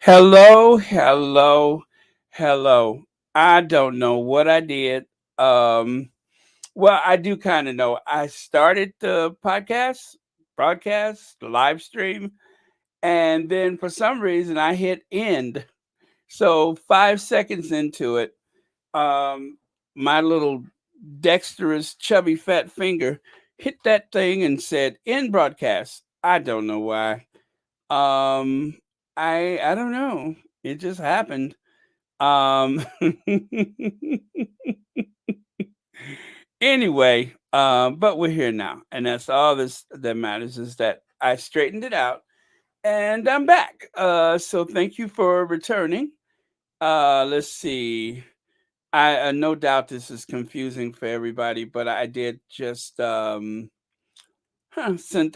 Hello, hello, hello. I don't know what I did. Um, well, I do kind of know. I started the broadcast, the live stream, and then for some reason I hit end. So 5 seconds into it, um, my little dexterous, chubby, fat finger hit that thing and said end broadcast. I don't know why. Um, I don't know. It just happened. Um, anyway, but we're here now, and that's all this that matters is that I straightened it out, and I'm back. So thank you for returning. Let's see. I no doubt this is confusing for everybody, but I did just sent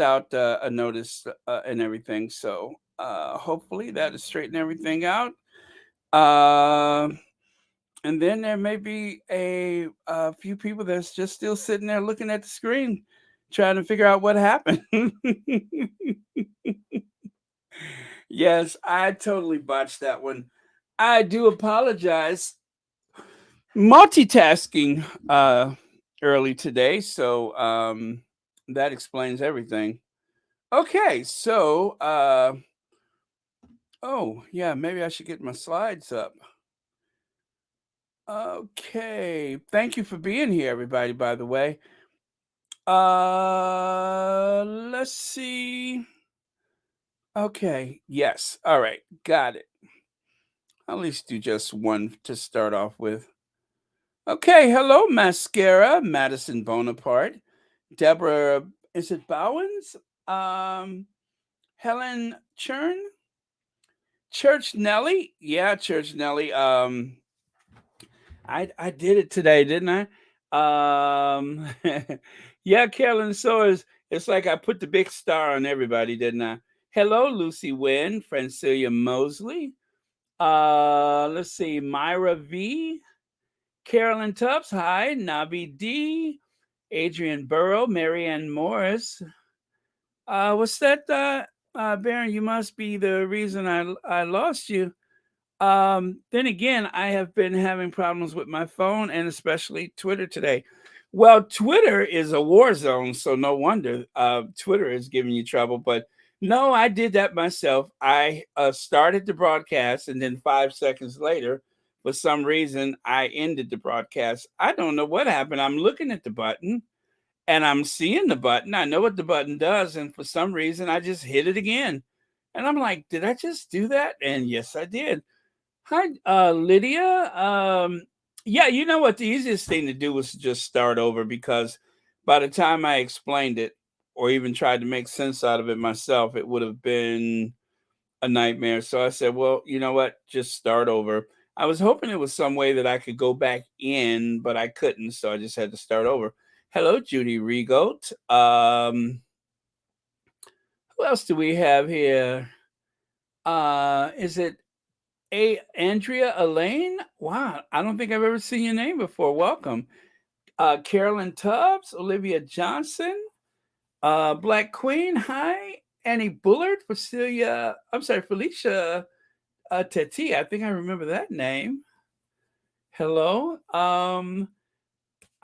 out a notice and everything. So hopefully that has straightened everything out. Um and then there may be a few people that's just still sitting there looking at the screen, trying to figure out what happened. Yes, I totally botched that one. I do apologize. Multitasking early today, so that explains everything. Okay, so oh yeah, maybe I should get my slides up. Okay, thank you for being here, everybody. By the way, let's see. Okay, yes, all right, got it. At least do just one to start off with. Okay, hello, mascara, Madison Bonaparte, Deborah. Is it Bowens? Um, Helen Churn, Church Nelly. Yeah, Church Nelly. I did it today, didn't I? Yeah, Carolyn. So it's like I put the big star on everybody, didn't I? Hello, Lucy Wynn, Francilia Mosley. Let's see, Myra V, Carolyn Tubbs. Hi, Nabi D, Adrian Burrow, Marianne Morris. What's that? Baron, you must be the reason I lost you. Then again, I have been having problems with my phone and especially Twitter today. Well, Twitter is a war zone, so no wonder Twitter is giving you trouble. But no, I did that myself. I started the broadcast, and then 5 seconds later, for some reason, I ended the broadcast. I don't know what happened. I'm looking at the button and I'm seeing the button. I know what the button does, and for some reason, I just hit it again. And I'm like, did I just do that? And yes, I did. Hi, Lydia. Yeah, you know what? The easiest thing to do was to just start over because by the time I explained it or even tried to make sense out of it myself, it would have been a nightmare. So I said, well, you know what? Just start over. I was hoping it was some way that I could go back in, but I couldn't. So I just had to start over. Hello, Judy Regoat. Who else do we have here? Is it Andrea Elaine? Wow, I don't think I've ever seen your name before. Welcome. Carolyn Tubbs, Olivia Johnson, Black Queen. Hi. Annie Bullard, Felicia Teti. I think I remember that name. Hello.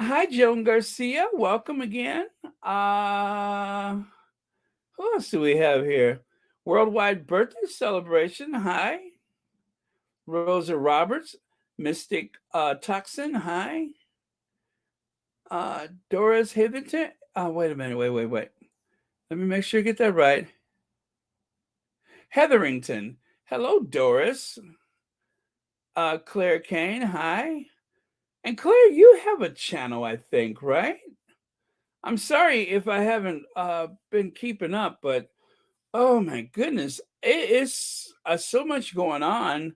Hi, Joan Garcia. Welcome again. Who else do we have here? Worldwide Birthday Celebration. Hi. Rosa Roberts, Mystic Tucson. Hi. Doris Hivington. Wait a minute. Wait. Let me make sure I get that right. Hetherington. Hello, Doris. Claire Kane. Hi. And Claire, you have a channel, I think, right? I'm sorry if I haven't been keeping up, but oh my goodness, it's so much going on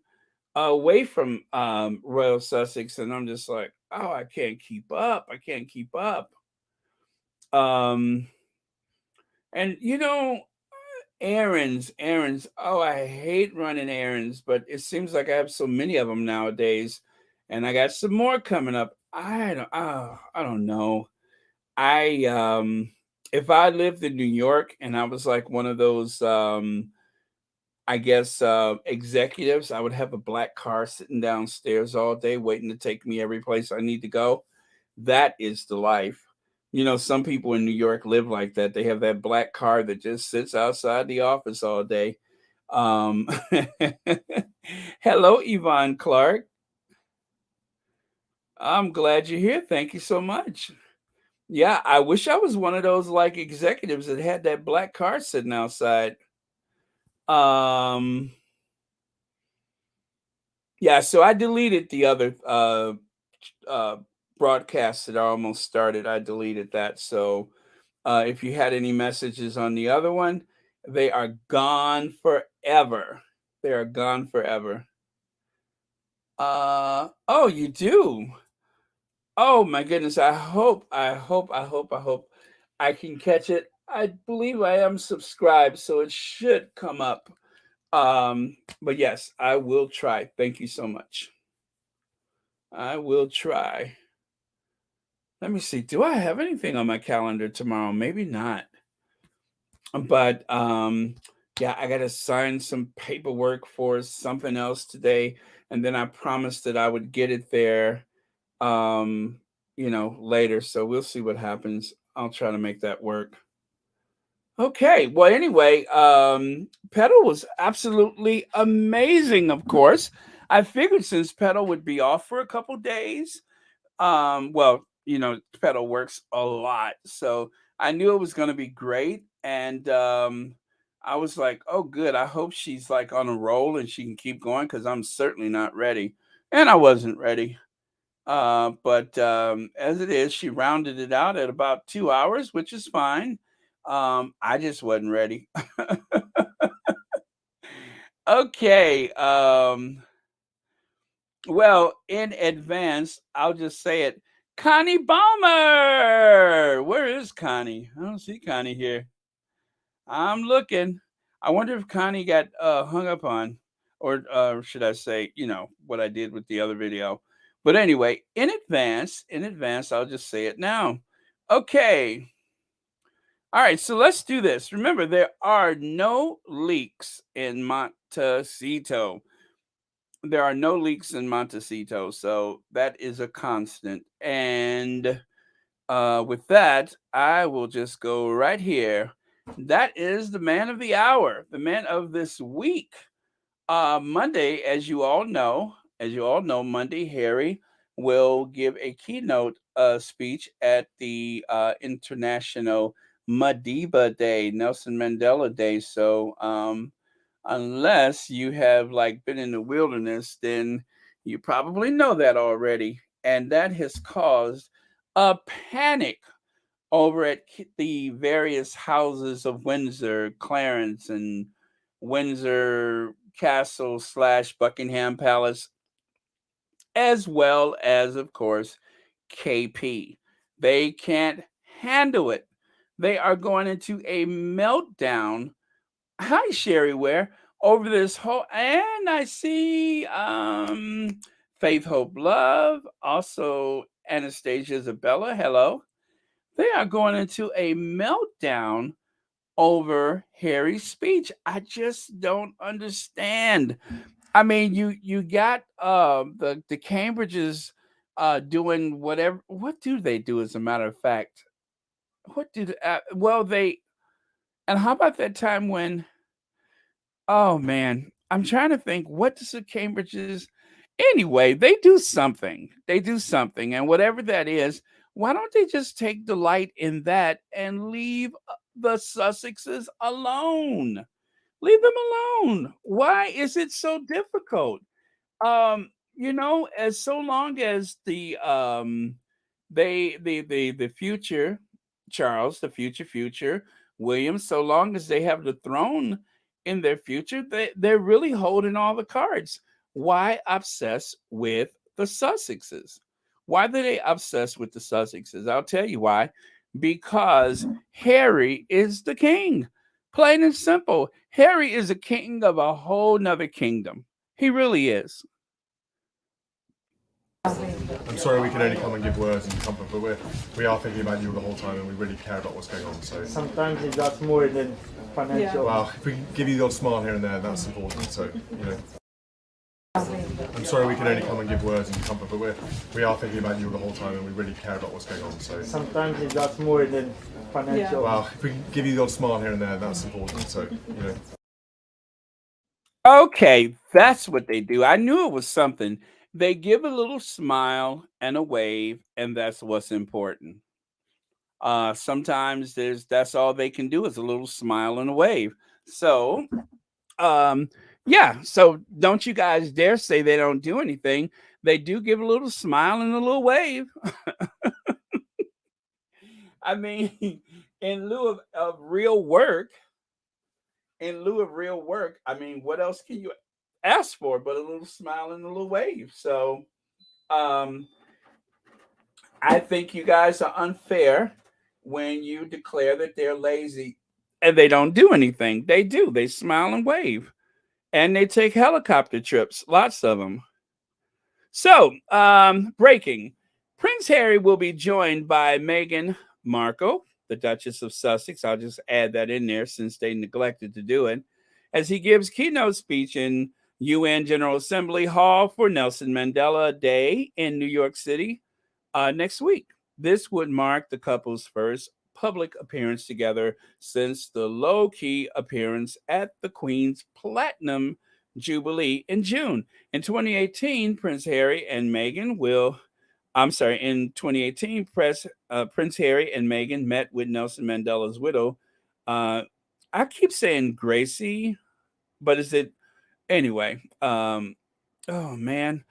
away from Royal Sussex, and I'm just like, oh, I can't keep up. I can't keep up. Um, and errands. Oh, I hate running errands, but it seems like I have so many of them nowadays, and I got some more coming up. I don't know. I if I lived in New York and I was like one of those I guess executives. I would have a black car sitting downstairs all day, waiting to take me every place I need to go. That is the life. You know, some people in New York live like that. They have that black car that just sits outside the office all day. Um, Hello, Yvonne Clark. I'm glad you're here. Thank you so much. Yeah, I wish I was one of those like executives that had that black car sitting outside. Um, yeah, so I deleted the other uh broadcast that I almost started. I deleted that. So if you had any messages on the other one, they are gone forever. They are gone forever. Oh, you do. Oh my goodness. I hope I can catch it. I believe I am subscribed, so it should come up. But yes, I will try. Thank you so much. I will try. Let me see. Do I have anything on my calendar tomorrow? Maybe not. But yeah, I got to sign some paperwork for something else today, and then I promised that I would get it there um later. So we'll see what happens. I'll try to make that work. Okay. Well, anyway, Pedal was absolutely amazing, of course. I figured since Pedal would be off for a couple days, well, Pedal works a lot, so I knew it was going to be great, and I was like, "Oh, good. I hope she's like on a roll and she can keep going because I'm certainly not ready." And I wasn't ready. But as it is, she rounded it out at about 2 hours, which is fine. I just wasn't ready. Okay. Well, in advance, I'll just say it. Connie Balmer! Where is Connie? I don't see Connie here. I'm looking. I wonder if Connie got hung up on, or should I say, what I did with the other video. But anyway, in advance, I'll just say it now. Okay. All right, so let's do this. Remember, there are no leaks in Montecito. There are no leaks in Montecito, so that is a constant. And with that, I will just go right here. That is the man of the hour, the man of this week. Monday, as you all know, Monday, Harry will give a keynote speech at the International Madiba Day, Nelson Mandela Day. So, unless you have like been in the wilderness, then you probably know that already, and that has caused a panic over at the various houses of Windsor, Clarence, and Windsor Castle slash Buckingham Palace, as well as, of course, KP. They can't handle it. They are going into a meltdown. Hi, Sherry Ware. Over this whole, and I see Faith Hope Love, also Anastasia Isabella. Hello. They are going into a meltdown over Harry's speech. I just don't understand. I mean, you got the Cambridges doing whatever. What do they do? As a matter of fact, what do well they and how about that time when? Oh man, I'm trying to think. What does the Cambridges? Anyway, they do something. They do something, and whatever that is, why don't they just take delight in that and leave the Sussexes alone? Leave them alone. Why is it so difficult? As so long as the future Charles, the future William, so long as they have the throne in their future, they're really holding all the cards. Why obsess with the Sussexes? Why do they obsess with the Sussexes? I'll tell you why. Because Harry is the king. Plain and simple. Harry is a king of a whole nother kingdom. He really is. I'm sorry we can only come and give words and comfort, but we are thinking about you the whole time and we really care about what's going on. So sometimes it's just more than financial. well, if we can give you the odd smile here and there, that's important. So I'm sorry we can only come and give words and comfort, but we are thinking about you the whole time and we really care about what's going on. So sometimes it's just more than financial. well, if we can give you the odd smile here and there, that's important. So Okay, that's what they do. I knew it was something. They give a little smile and a wave, and that's what's important. Sometimes that's all they can do is a little smile and a wave. So, um, yeah. So don't you guys dare say they don't do anything. They do give a little smile and a little wave. I mean, in lieu of real work, I mean, what else can you ask for but a little smile and a little wave? So, um, I think you guys are unfair when you declare that they're lazy and they don't do anything. They do. They smile and wave, and they take helicopter trips, lots of them. So, breaking. Prince Harry will be joined by Meghan Markle, the Duchess of Sussex. I'll just add that in there since they neglected to do it, as he gives keynote speech in UN General Assembly Hall for Nelson Mandela Day in New York City next week. This would mark the couple's first public appearance together since the low key appearance at the Queen's Platinum Jubilee in June. In 2018, in 2018, Prince Harry and Meghan met with Nelson Mandela's widow. Uh, I keep saying Gracie, but is it anyway? Oh man,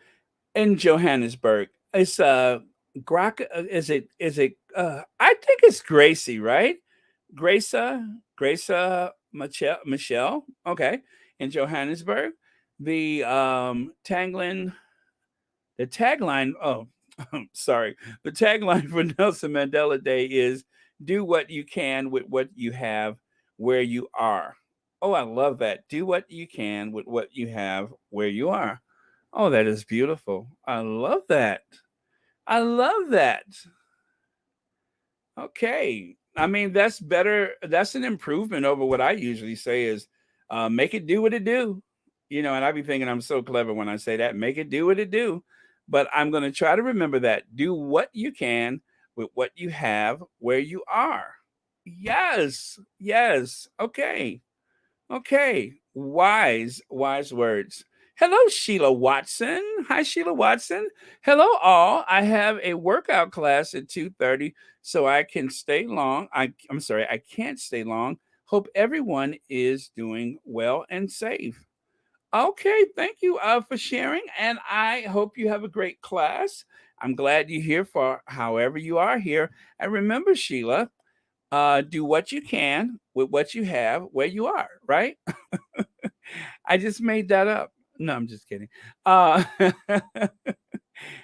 in Johannesburg. It's I think it's Gracie, right? Gracia Michelle. Okay. In Johannesburg. The tagline, oh sorry. The tagline for Nelson Mandela Day is do what you can with what you have where you are. Oh, I love that. Do what you can with what you have where you are. Oh, that is beautiful. I love that. I love that. Okay. I mean, that's better. That's an improvement over what I usually say is make it do what it do. And I be thinking I'm so clever when I say that. Make it do what it do. But I'm going to try to remember that. Do what you can with what you have where you are. Yes. Yes. Okay. Okay, wise words. Hello, Sheila Watson. Hi, Sheila Watson. Hello, all. I have a workout class at 2:30, so I can stay long. I'm sorry, I can't stay long. Hope everyone is doing well and safe. Okay, thank you for sharing, and I hope you have a great class. I'm glad you're here for however you are here. And remember, Sheila, do what you can with what you have where you are, right? I just made that up. No, I'm just kidding. Uh,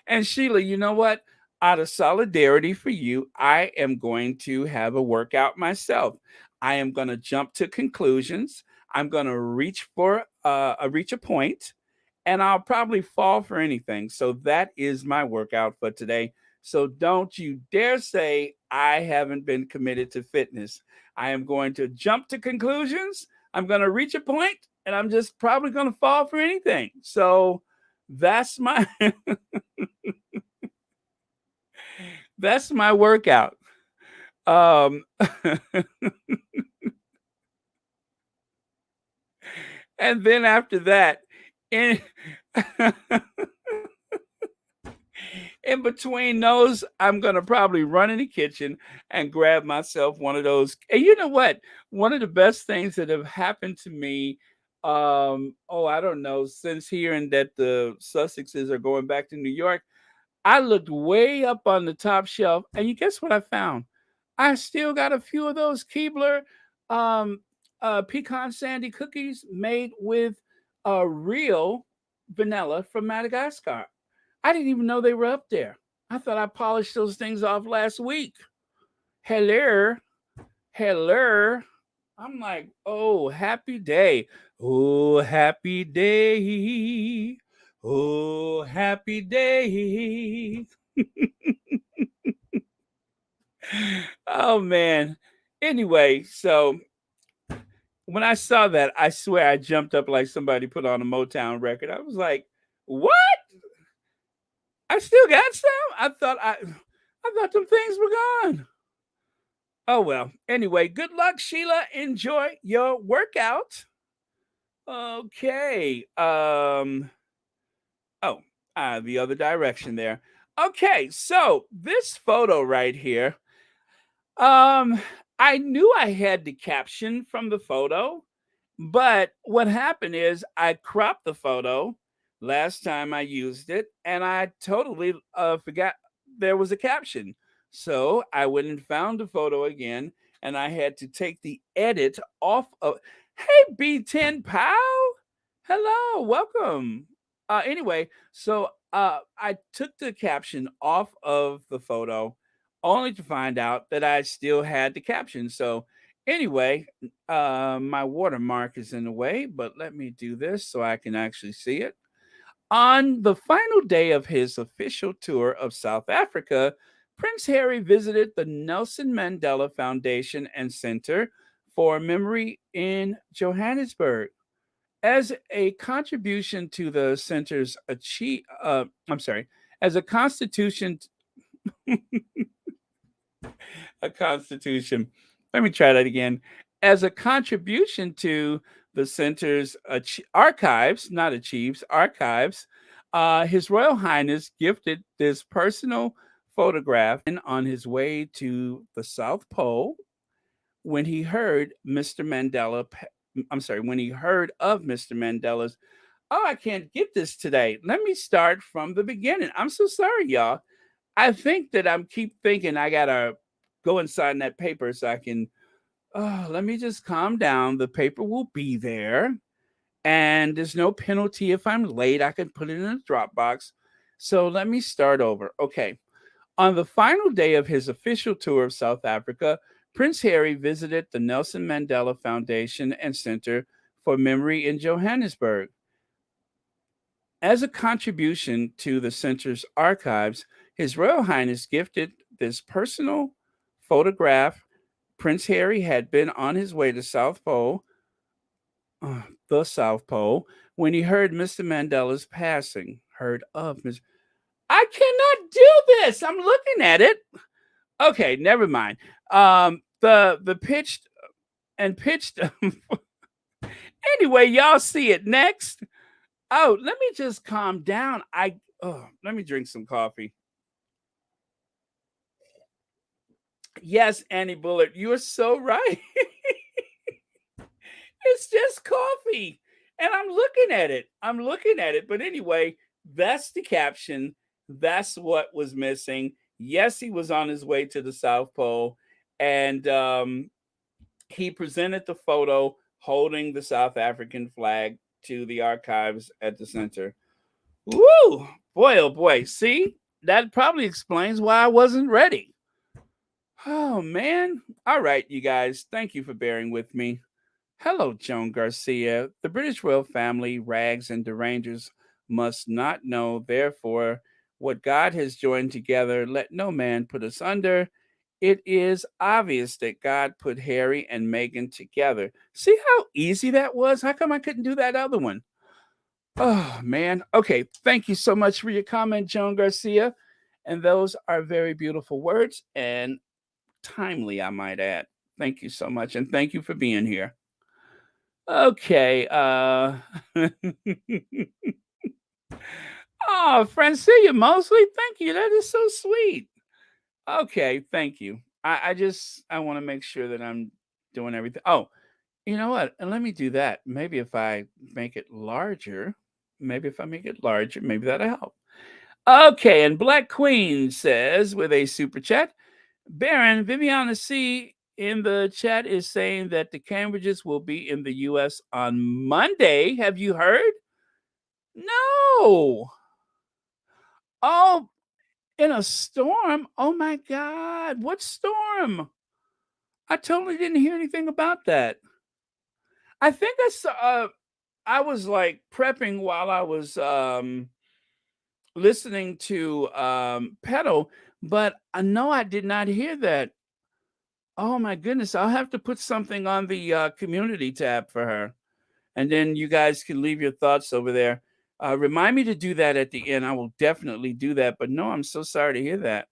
and Sheila, you know what? Out of solidarity for you, I am going to have a workout myself. I am going to jump to conclusions. I'm going to reach a point, and I'll probably fall for anything. So that is my workout for today. So don't you dare say I haven't been committed to fitness. I am going to jump to conclusions. I'm going to reach a point, and I'm just probably going to fall for anything. So that's my that's my workout. Um, and then after that, in in between those, I'm gonna probably run in the kitchen and grab myself one of those. And you know what? One of the best things that have happened to me, oh, I don't know, since hearing that the Sussexes are going back to New York, I looked way up on the top shelf, and you guess what I found? I still got a few of those Keebler um, pecan sandy cookies made with real vanilla from Madagascar. I didn't even know they were up there. I thought I polished those things off last week. Hello, hello. I'm like, oh, happy day. Oh, happy day. Oh, happy day. Oh man. Anyway, so when I saw that, I swear I jumped up like somebody put on a Motown record. I was like, "What? I still got some? I thought them things were gone." Oh well. Anyway, good luck, Sheila. Enjoy your workout. Okay. Oh, the other direction there. Okay, so this photo right here. Um, I knew I had the caption from the photo, but what happened is I cropped the photo last time I used it, and I totally forgot there was a caption. So I went and found the photo again, and I had to take the edit off of. Hey, B10 pal, hello, welcome. Anyway, so I took the caption off of the photo, only to find out that I still had the caption. So anyway, my watermark is in the way, but let me do this so I can actually see it. On the final day of his official tour of South Africa, Prince Harry visited the Nelson Mandela Foundation and Center for Memory in Johannesburg. As a contribution to the center's I'm sorry, as a constitution, a constitution. Let me try that again. As a contribution to the center's archives, not achieves, archives, His Royal Highness gifted this personal photograph on his way to the South Pole when he heard Mr. Mandela. I'm sorry, when he heard of Mr. Mandela's. Oh, I can't get this today. Let me start from the beginning. I'm so sorry, y'all. I think that I'm keep thinking I gotta go inside that paper so I can. Oh, let me just calm down. The paper will be there, and there's no penalty if I'm late. I can put it in a Dropbox. So let me start over. Okay. On the final day of his official tour of South Africa, Prince Harry visited the Nelson Mandela Foundation and Center for Memory in Johannesburg. As a contribution to the center's archives, His Royal Highness gifted this personal photograph. Prince Harry had been on his way to the South Pole, when he heard Mr. Mandela's passing. Heard of Mr. I cannot do this. I'm looking at it. Okay, never mind. The pitched. Anyway, y'all see it next. Oh, let me just calm down. Let me drink some coffee. Yes, Annie Bullard, you're so right. It's just coffee. And I'm looking at it. I'm looking at it. But anyway, that's the caption. That's what was missing. Yes, he was on his way to the South Pole. And he presented the photo holding the South African flag to the archives at the center. Woo! Boy, oh boy. See, that probably explains why I wasn't ready. Oh, man. All right, you guys. Thank you for bearing with me. Hello, Joan Garcia. The British royal family, Rags, and Derangers must not know, therefore, what God has joined together, let no man put us under. It is obvious that God put Harry and Meghan together. See how easy that was? How come I couldn't do that other one? Oh, man. Okay. Thank you so much for your comment, Joan Garcia. And those are very beautiful words and timely, I might add. Thank you so much. And thank you for being here. Okay. Oh, Francia Mosley, thank you. That is so sweet. Okay, thank you. I want to make sure that I'm doing everything. Oh, you know what? And let me do that. Maybe if I make it larger, maybe that'll help. Okay, and Black Queen says with a super chat, Baron, Viviana C in the chat is saying that the Cambridges will be in the US on Monday. Have you heard? No. Oh, in a storm? Oh my God. What storm? I totally didn't hear anything about that. I think I saw I was like prepping while I was listening to pedal, but I know I did not hear that. Oh my goodness, I'll have to put something on the community tab for her, and then you guys can leave your thoughts over there. Remind me to do that at the end. I will definitely do that. But no, I'm so sorry to hear that.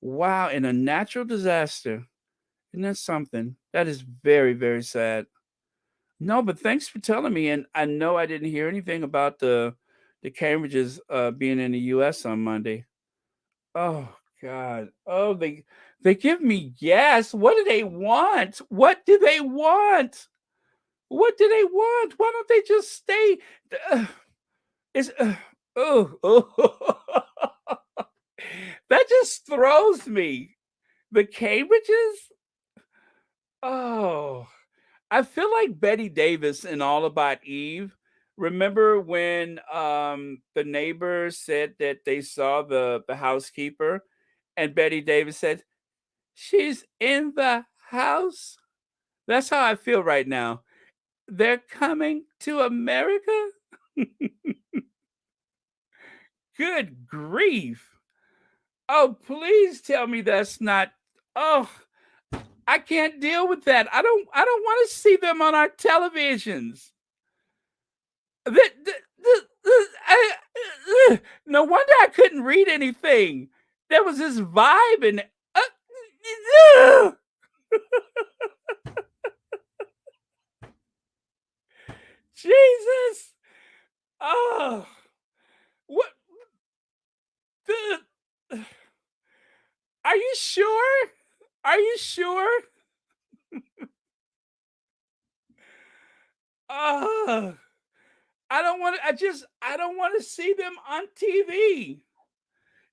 Wow, in a natural disaster. Isn't that something? That is very, very sad. No, but thanks for telling me. And I know I didn't hear anything about the Cambridges being in the US on Monday. Oh God. Oh, they give me gas. What do they want? What do they want? What do they want? Why don't they just stay? Uh, it's oh, oh. That just throws me. The Cambridges? Oh, I feel like Betty Davis in All About Eve. Remember when the neighbors said that they saw the housekeeper, and Betty Davis said, "She's in the house." That's how I feel right now. They're coming to America? Good grief. Oh, please tell me that's not. Oh, I can't deal with that. I don't want to see them on our televisions. No wonder I couldn't read anything. There was this vibe and Jesus. Oh, what? The, are you sure? Are you sure? Oh, I don't want to. I don't want to see them on TV.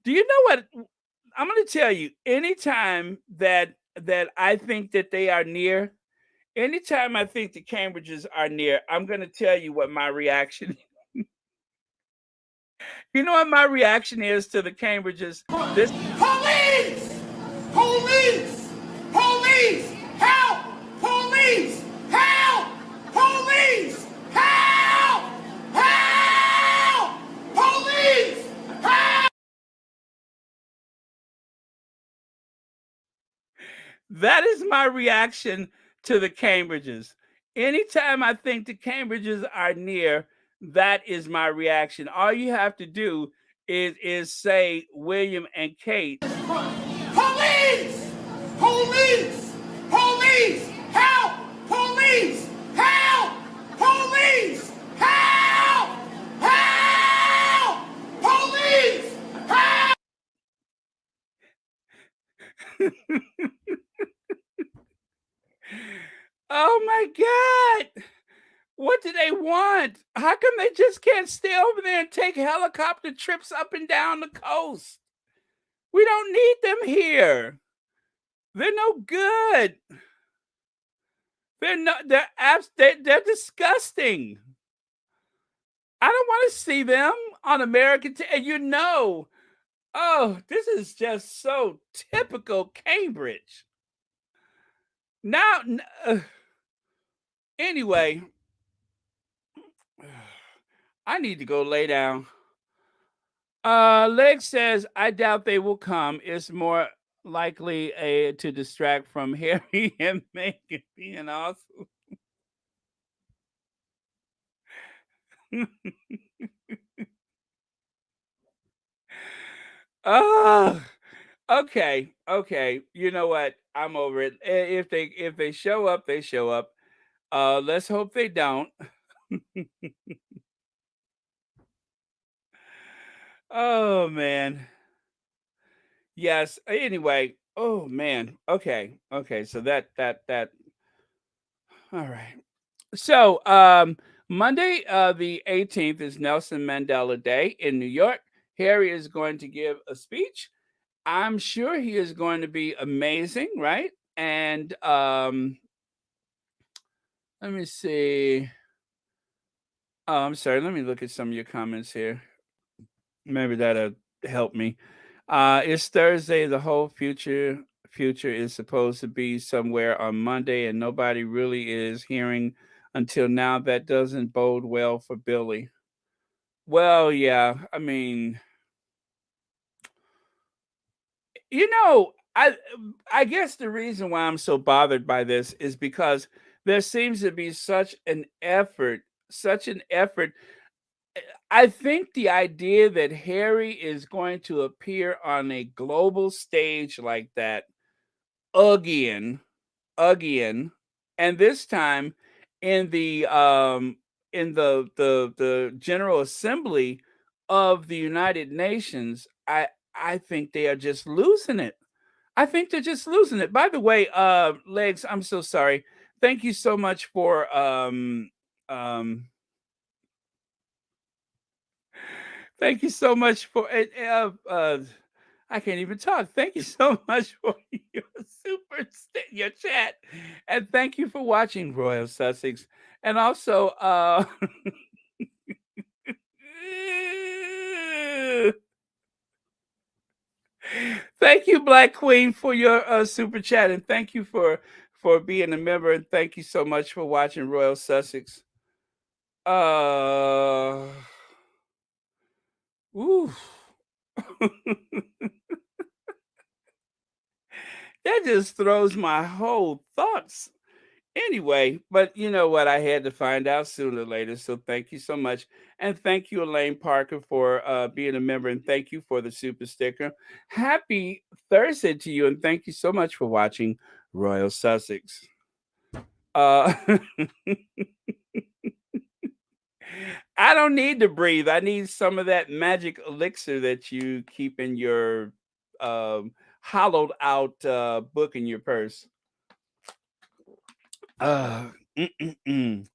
Do you know what? I'm going to tell you. Anytime that I think that they are near, anytime I think the Cambridges are near, I'm going to tell you what my reaction. You know what my reaction is to the Cambridges? This Police! Police! Police! Help! Police! Help! Police! Help! Help! Police! Help! that is my reaction to the Cambridges. Anytime I think the Cambridges are near, that is my reaction. All you have to do is say William and Kate. Police! Police! Police! Help! Police! Help! Police! Help! Help! Police! Help! Oh my God. What do they want? How come they just can't stay over there and take helicopter trips up and down the coast? We don't need them here. They're no good. They're not. They're disgusting. I don't want to see them on American. And you know, oh, this is just so typical Cambridge. Now, anyway, I need to go lay down. Leg says, I doubt they will come. It's more likely to distract from Harry and Meghan being awesome. Oh, okay, okay. You know what? I'm over it. If they show up, they show up. Let's hope they don't. Oh man. Yes. Anyway. Oh man. Okay. Okay. So that. All right. So Monday, the 18th is Nelson Mandela Day in New York. Harry is going to give a speech. I'm sure he is going to be amazing, right? And let me see. Oh, I'm sorry. Let me look at some of your comments here. Maybe that'll help me. It's Thursday. The whole future is supposed to be somewhere on Monday, and nobody really is hearing until now. That doesn't bode well for Billy. Well, yeah, I mean, you know, I guess the reason why I'm so bothered by this is because there seems to be such an effort. I think the idea that Harry is going to appear on a global stage like that again, again, and this time in the General Assembly of the United Nations, I think they are just losing it. I think they're just losing it. By the way, Legs, I'm so sorry. Thank you so much for um thank you so much for I can't even talk. Thank you so much for your your chat, and thank you for watching Royal Sussex, and also thank you, Black Queen, for your super chat, and thank you for being a member, and thank you so much for watching Royal Sussex. Uh, ooh. That just throws my whole thoughts. Anyway, but you know what? I had to find out sooner or later. So thank you so much. And thank you, Elaine Parker, for being a member. And thank you for the super sticker. Happy Thursday to you. And thank you so much for watching Royal Sussex. Uh, I don't need to breathe. I need some of that magic elixir that you keep in your hollowed out book in your purse. Uh, mm-mm-mm.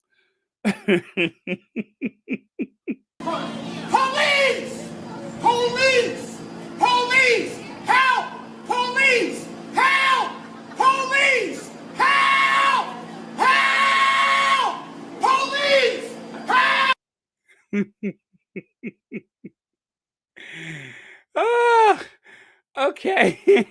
Police! Police! Police! Help! Police! Help! Police! Help! Help! Police! Help! Ah, okay.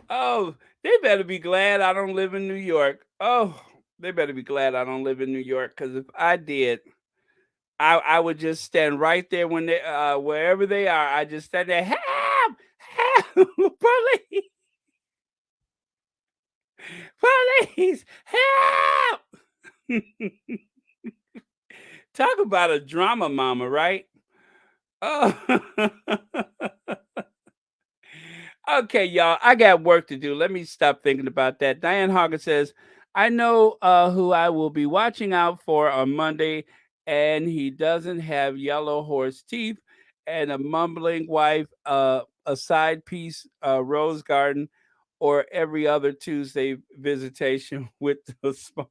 Oh, they better be glad I don't live in New York. Oh, they better be glad I don't live in New York, because if I did, I would just stand right there when they wherever they are. I just stand there, help, help, police, police, help. Talk about a drama mama, right? Oh. Okay, y'all, I got work to do. Let me stop thinking about that. Diane Hawkins says, I know who I will be watching out for on Monday, and he doesn't have yellow horse teeth and a mumbling wife, a side piece, rose garden, or every other Tuesday visitation with the spa.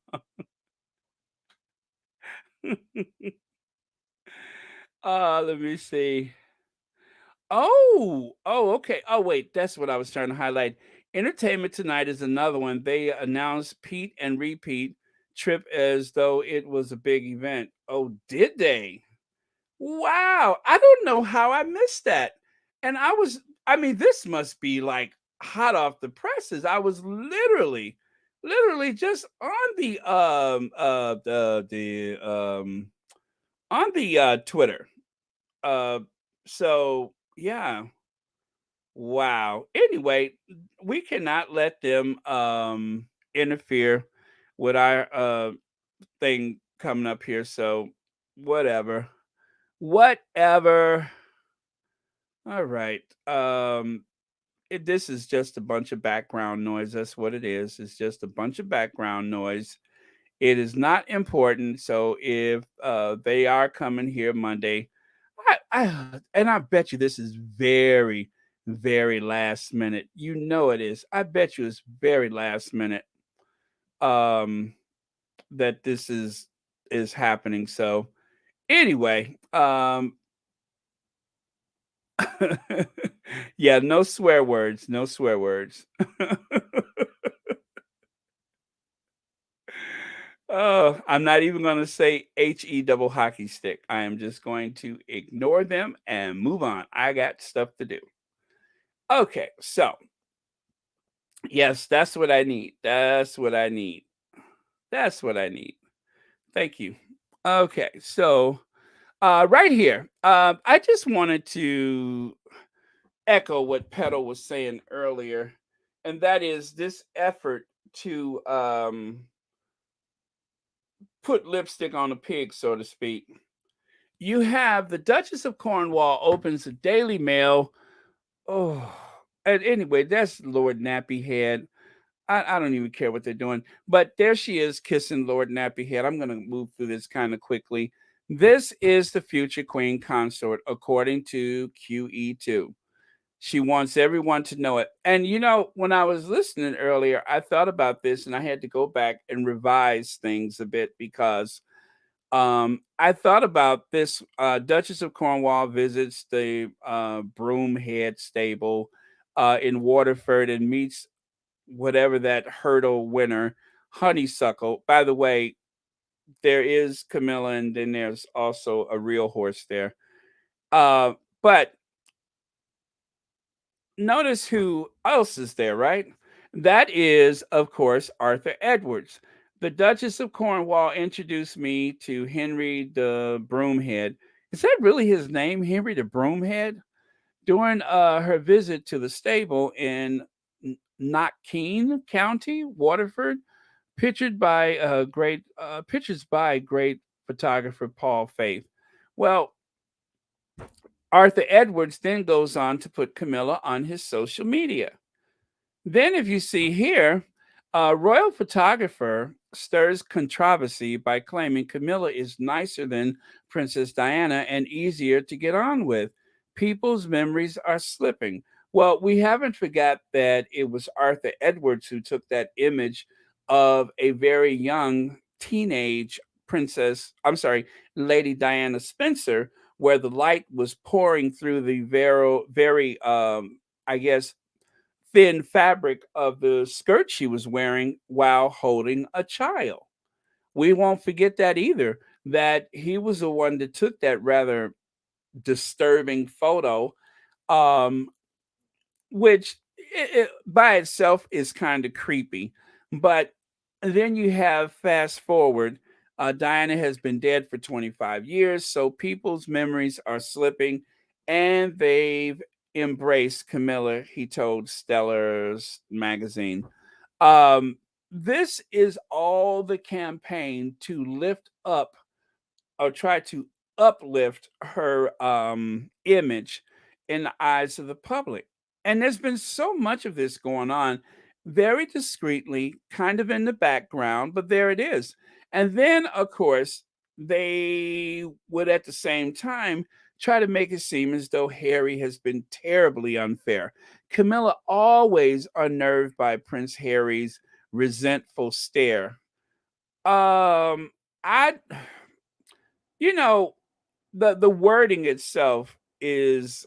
Let me see. Oh, okay. Oh, wait, that's what I was trying to highlight. Entertainment Tonight is another one. They announced Pete and Repeat trip as though it was a big event. Oh, did they? Wow. I don't know how I missed that. And I mean, this must be like hot off the presses. I was literally just on the on the Twitter. Uh so yeah. Wow. Anyway, we cannot let them interfere with our thing coming up here. So whatever. Whatever. All right. This is just a bunch of background noise. That's what it is. It's just a bunch of background noise. It is not important. So if they are coming here Monday, and I bet you this is very, very last minute. You know it is. I bet you it's very last minute um that this is happening. So anyway, yeah, no swear words, no swear words. Oh, I'm not even going to say HE double hockey stick. I am just going to ignore them and move on. I got stuff to do. Okay, so Yes, that's what I need. That's what I need. That's what I need. Thank you. Okay, so right here, I just wanted to echo what Petal was saying earlier, and that is this effort to put lipstick on a pig, so to speak. You have the Duchess of Cornwall opens the Daily Mail. Oh, and anyway, that's Lord Nappy Head. I don't even care what they're doing. But there she is kissing Lord Nappy Head. I'm going to move through this kind of quickly. This is the future queen consort, according to QE2. She wants everyone to know it. And when I was listening earlier, I thought about this and I had to go back and revise things a bit because I thought about this. Duchess of Cornwall visits the Broomhead stable in Waterford and meets whatever that hurdle winner, Honeysuckle. By the way, there is Camilla, and then there's also a real horse there. But notice who else is there, right? That is, of course, Arthur Edwards. The Duchess of Cornwall introduced me to Henry the Broomhead. Is that really his name, Henry the Broomhead? During her visit to the stable in Knockeen County, Waterford, pictures by great photographer Paul Faith. Well, Arthur Edwards then goes on to put Camilla on his social media. Then, if you see here, a royal photographer stirs controversy by claiming Camilla is nicer than Princess Diana and easier to get on with. People's memories are slipping. Well, we haven't forgot that it was Arthur Edwards who took that image of a very young teenage Lady Diana Spencer, where the light was pouring through the very, I guess, thin fabric of the skirt she was wearing while holding a child. We won't forget that either, that he was the one that took that rather disturbing photo, um, which by itself is kind of creepy. But then you have fast forward. Diana has been dead for 25 years, so people's memories are slipping, and they've embraced Camilla, he told Stellar's magazine. Um, this is all the campaign to lift up or try to uplift her image in the eyes of the public. And there's been so much of this going on very discreetly, kind of in the background, but there it is. And then, of course, they would at the same time try to make it seem as though Harry has been terribly unfair. Camilla always unnerved by Prince Harry's resentful stare. I you know, the wording itself is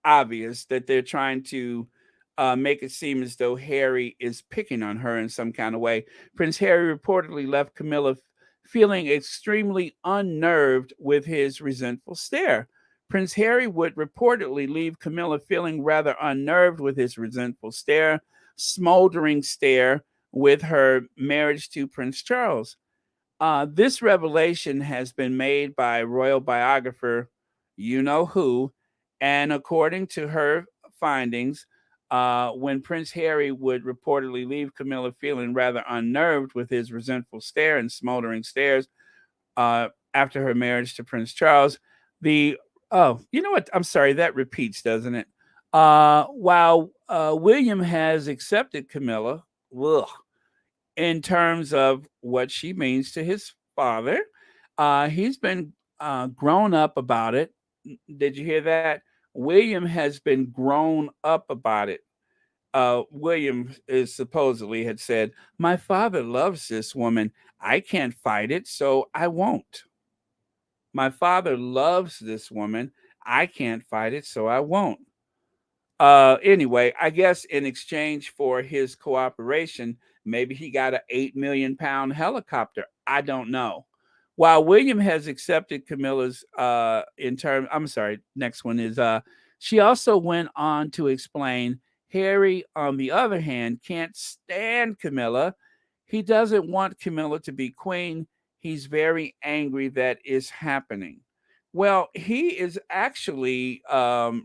obvious that they're trying to make it seem as though Harry is picking on her in some kind of way. Prince Harry reportedly left Camilla feeling extremely unnerved with his resentful stare. Prince Harry would reportedly leave Camilla feeling rather unnerved with his resentful stare, smoldering stare with her marriage to Prince Charles. This revelation has been made by royal biographer, you know who, and according to her findings, when Prince Harry would reportedly leave Camilla feeling rather unnerved with his resentful stare and smoldering stares after her marriage to Prince Charles, the you know what? I'm sorry, that repeats, doesn't it? While William has accepted Camilla, ugh, in terms of what she means to his father. He's been grown up about it. Did you hear that? William has been grown up about it. William is supposedly had said, "My father loves this woman. I can't fight it, so I won't. My father loves this woman. I can't fight it, so I won't." Anyway, I guess in exchange for his cooperation, maybe he got an 8 million pound helicopter. I don't know. While William has accepted Camilla's in term, I'm sorry, next one is she also went on to explain Harry, on the other hand, can't stand Camilla. He doesn't want Camilla to be queen. He's very angry that is happening. Well, he is actually, and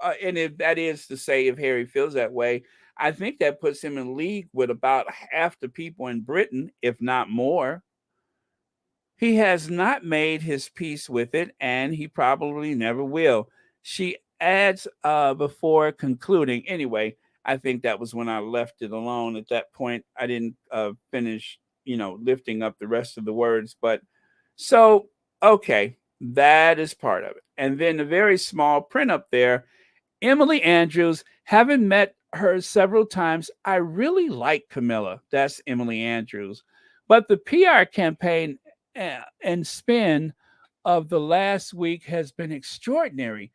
if that is to say, if Harry feels that way, I think that puts him in league with about half the people in Britain, if not more. He has not made his peace with it, and he probably never will. She adds before concluding. Anyway, I think that was when I left it alone. At that point, I didn't finish, lifting up the rest of the words. But so, okay, that is part of it. And then the very small print up there, Emily Andrews, having met her several times, I really like Camilla. That's Emily Andrews. But the PR campaign and spin of the last week has been extraordinary.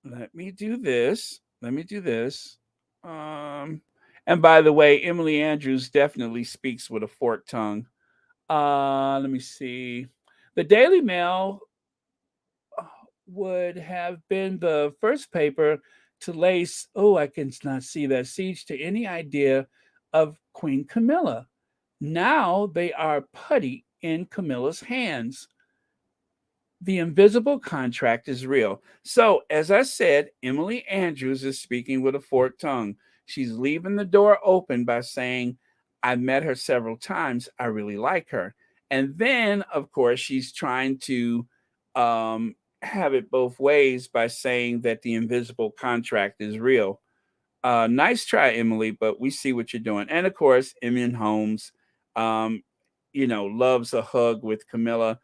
Let me do this. Let me do this. Um, and by the way, Emily Andrews definitely speaks with a forked tongue. Let me see. The Daily Mail would have been the first paper to lay, oh, I can not see that, siege to any idea of Queen Camilla. Now they are putty in Camilla's hands. The invisible contract is real. So, as I said, Emily Andrews is speaking with a forked tongue. She's leaving the door open by saying, I met her several times. I really like her. And then, of course, she's trying to have it both ways by saying that the invisible contract is real. Nice try, Emily, but we see what you're doing. And of course, Emin Holmes, um, loves a hug with Camilla.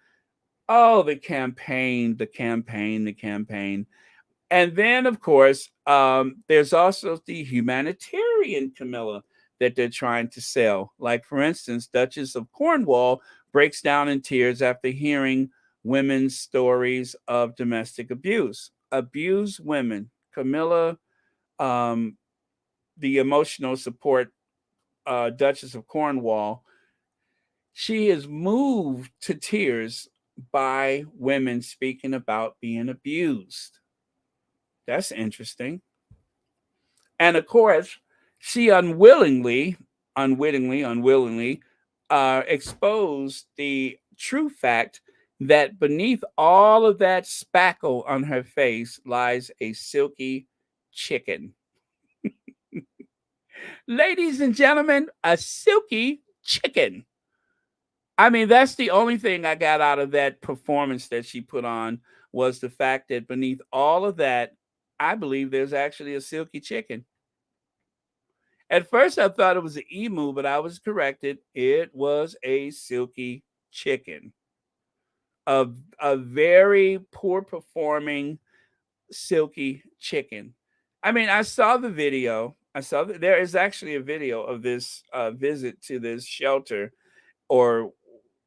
Oh, the campaign, the campaign, the campaign. And then, of course, there's also the humanitarian Camilla that they're trying to sell. Like, for instance, Duchess of Cornwall breaks down in tears after hearing women's stories of domestic abuse. Abused women. Camilla, um, the emotional support Duchess of Cornwall, she is moved to tears by women speaking about being abused. That's interesting. And of course, she unwittingly exposed the true fact that beneath all of that spackle on her face lies a silky chicken. Ladies and gentlemen, a silky chicken. I mean, that's the only thing I got out of that performance that she put on was the fact that beneath all of that, I believe there's actually a silky chicken. At first, I thought it was an emu, but I was corrected. It was a silky chicken. A very poor performing silky chicken. I mean, I saw the video. There is actually a video of this visit to this shelter or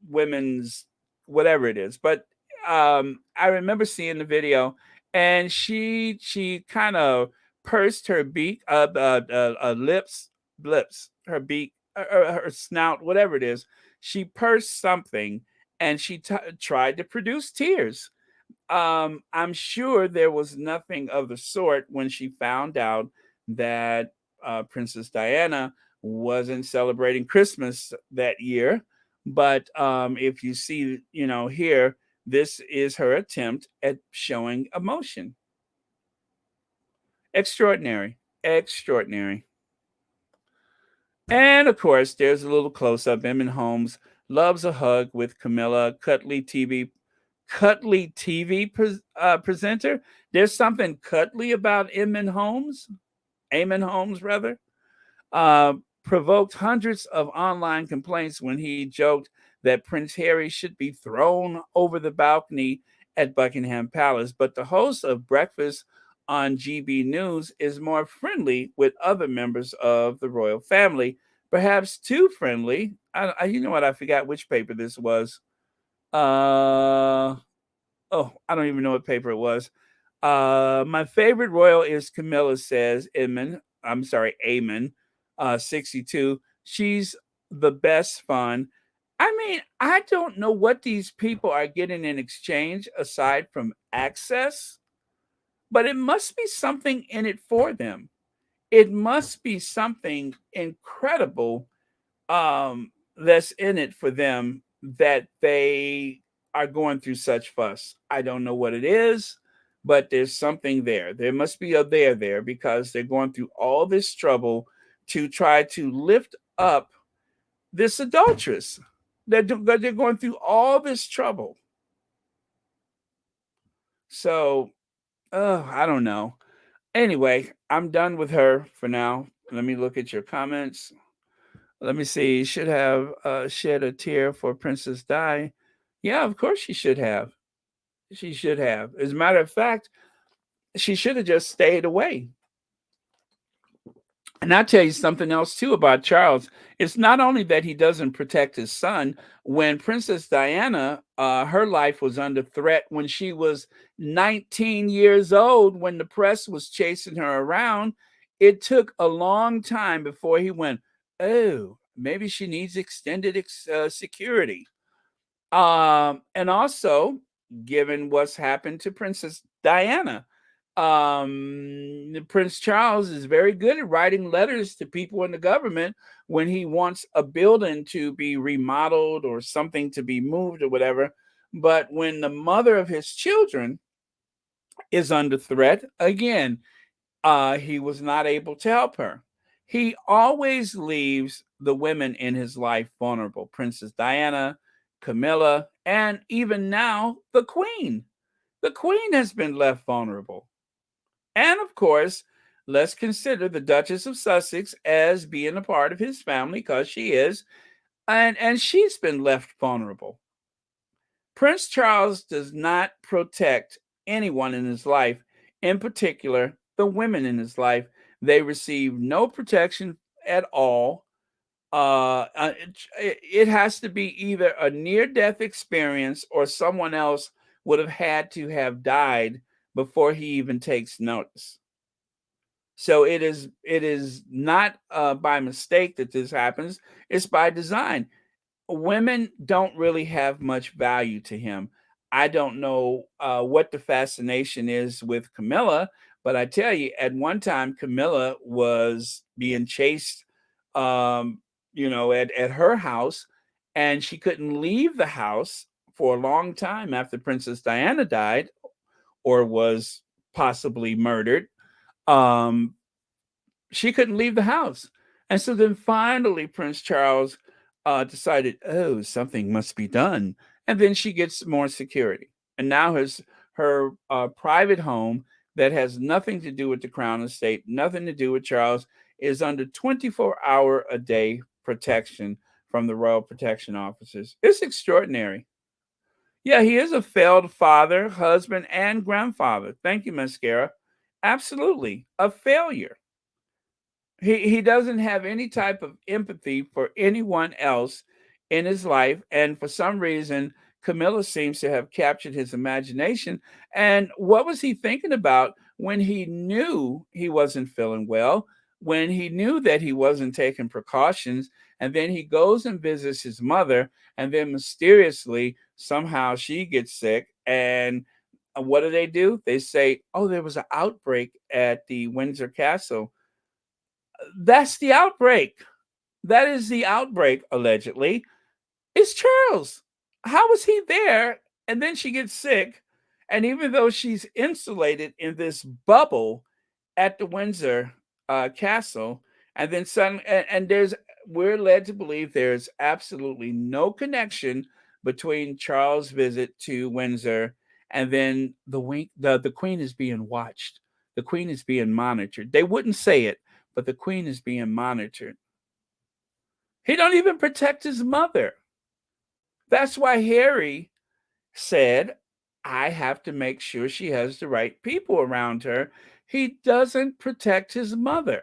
women's whatever it is. But I remember seeing the video, and she kind of pursed her beak, lips, her beak, her snout, whatever it is. She pursed something, and she tried to produce tears. I'm sure there was nothing of the sort when she found out that Princess Diana wasn't celebrating Christmas that year. But if you see, here, this is her attempt at showing emotion. Extraordinary. Extraordinary. And of course, there's a little close up. Emin Holmes loves a hug with Camilla, cuddly TV presenter. There's something cuddly about Emin Holmes. Eamon Holmes, rather. Provoked hundreds of online complaints when he joked that Prince Harry should be thrown over the balcony at Buckingham Palace. But the host of Breakfast on GB News is more friendly with other members of the royal family, perhaps too friendly. You know what? I forgot which paper this was. I don't even know what paper it was. My favorite royal is Camilla, says Eamon. 62. She's the best fun. I mean, I don't know what these people are getting in exchange aside from access, but it must be something in it for them. it must be something incredible that's in it for them that they are going through such fuss. I don't know what it is, but there's something there. There must be a there because they're going through all this trouble to try to lift up this adulteress. They're going through all this trouble. So, I don't know. Anyway, I'm done with her for now. Let me look at your comments. Let me see. Should have shed a tear for Princess Di. Yeah, of course she should have. She should have. As a matter of fact, she should have just stayed away. And I'll tell you something else too about Charles. It's not only that he doesn't protect his son. When Princess Diana, her life was under threat when she was 19 years old, when the press was chasing her around. It took a long time before he went, oh, maybe she needs extended security. And also, given what's happened to Princess Diana, Prince Charles is very good at writing letters to people in the government when he wants a building to be remodeled or something to be moved or whatever. But when the mother of his children is under threat, again, he was not able to help her. He always leaves the women in his life vulnerable. Princess Diana, Camilla, and even now, the Queen. The Queen has been left vulnerable. And of course, let's consider the Duchess of Sussex as being a part of his family, because she is, and she's been left vulnerable. Prince Charles does not protect anyone in his life, in particular, the women in his life. They receive no protection at all. It has to be either a near-death experience or someone else would have had to have died before he even takes notice. So it is not by mistake that this happens. It's by design. Women don't really have much value to him. I don't know what the fascination is with Camilla, but I tell you, at one time, Camilla was being chased, at her house, and she couldn't leave the house for a long time after Princess Diana died or was possibly murdered. Um, she couldn't leave the house. And so then finally, Prince Charles decided, oh, something must be done. And then she gets more security. And now her private home that has nothing to do with the Crown Estate, nothing to do with Charles, is under 24-hour a day protection from the Royal Protection Officers. It's extraordinary. Yeah, he is a failed father, husband, and grandfather. Thank you, Mascara. Absolutely. A failure. He doesn't have any type of empathy for anyone else in his life, and for some reason Camilla seems to have captured his imagination. And what was he thinking about when he knew he wasn't feeling well, when he knew that he wasn't taking precautions, and then he goes and visits his mother, and then mysteriously somehow she gets sick, and what do? They say, oh, there was an outbreak at the Windsor Castle. That's the outbreak. That is the outbreak, allegedly. It's Charles. How was he there? And then she gets sick. And even though she's insulated in this bubble at the Windsor Castle, and then suddenly, and we're led to believe there's absolutely no connection between Charles' visit to Windsor and then the Queen is being watched. The Queen is being monitored. They wouldn't say it, but the Queen is being monitored. He don't even protect his mother. That's why Harry said, I have to make sure she has the right people around her. He doesn't protect his mother.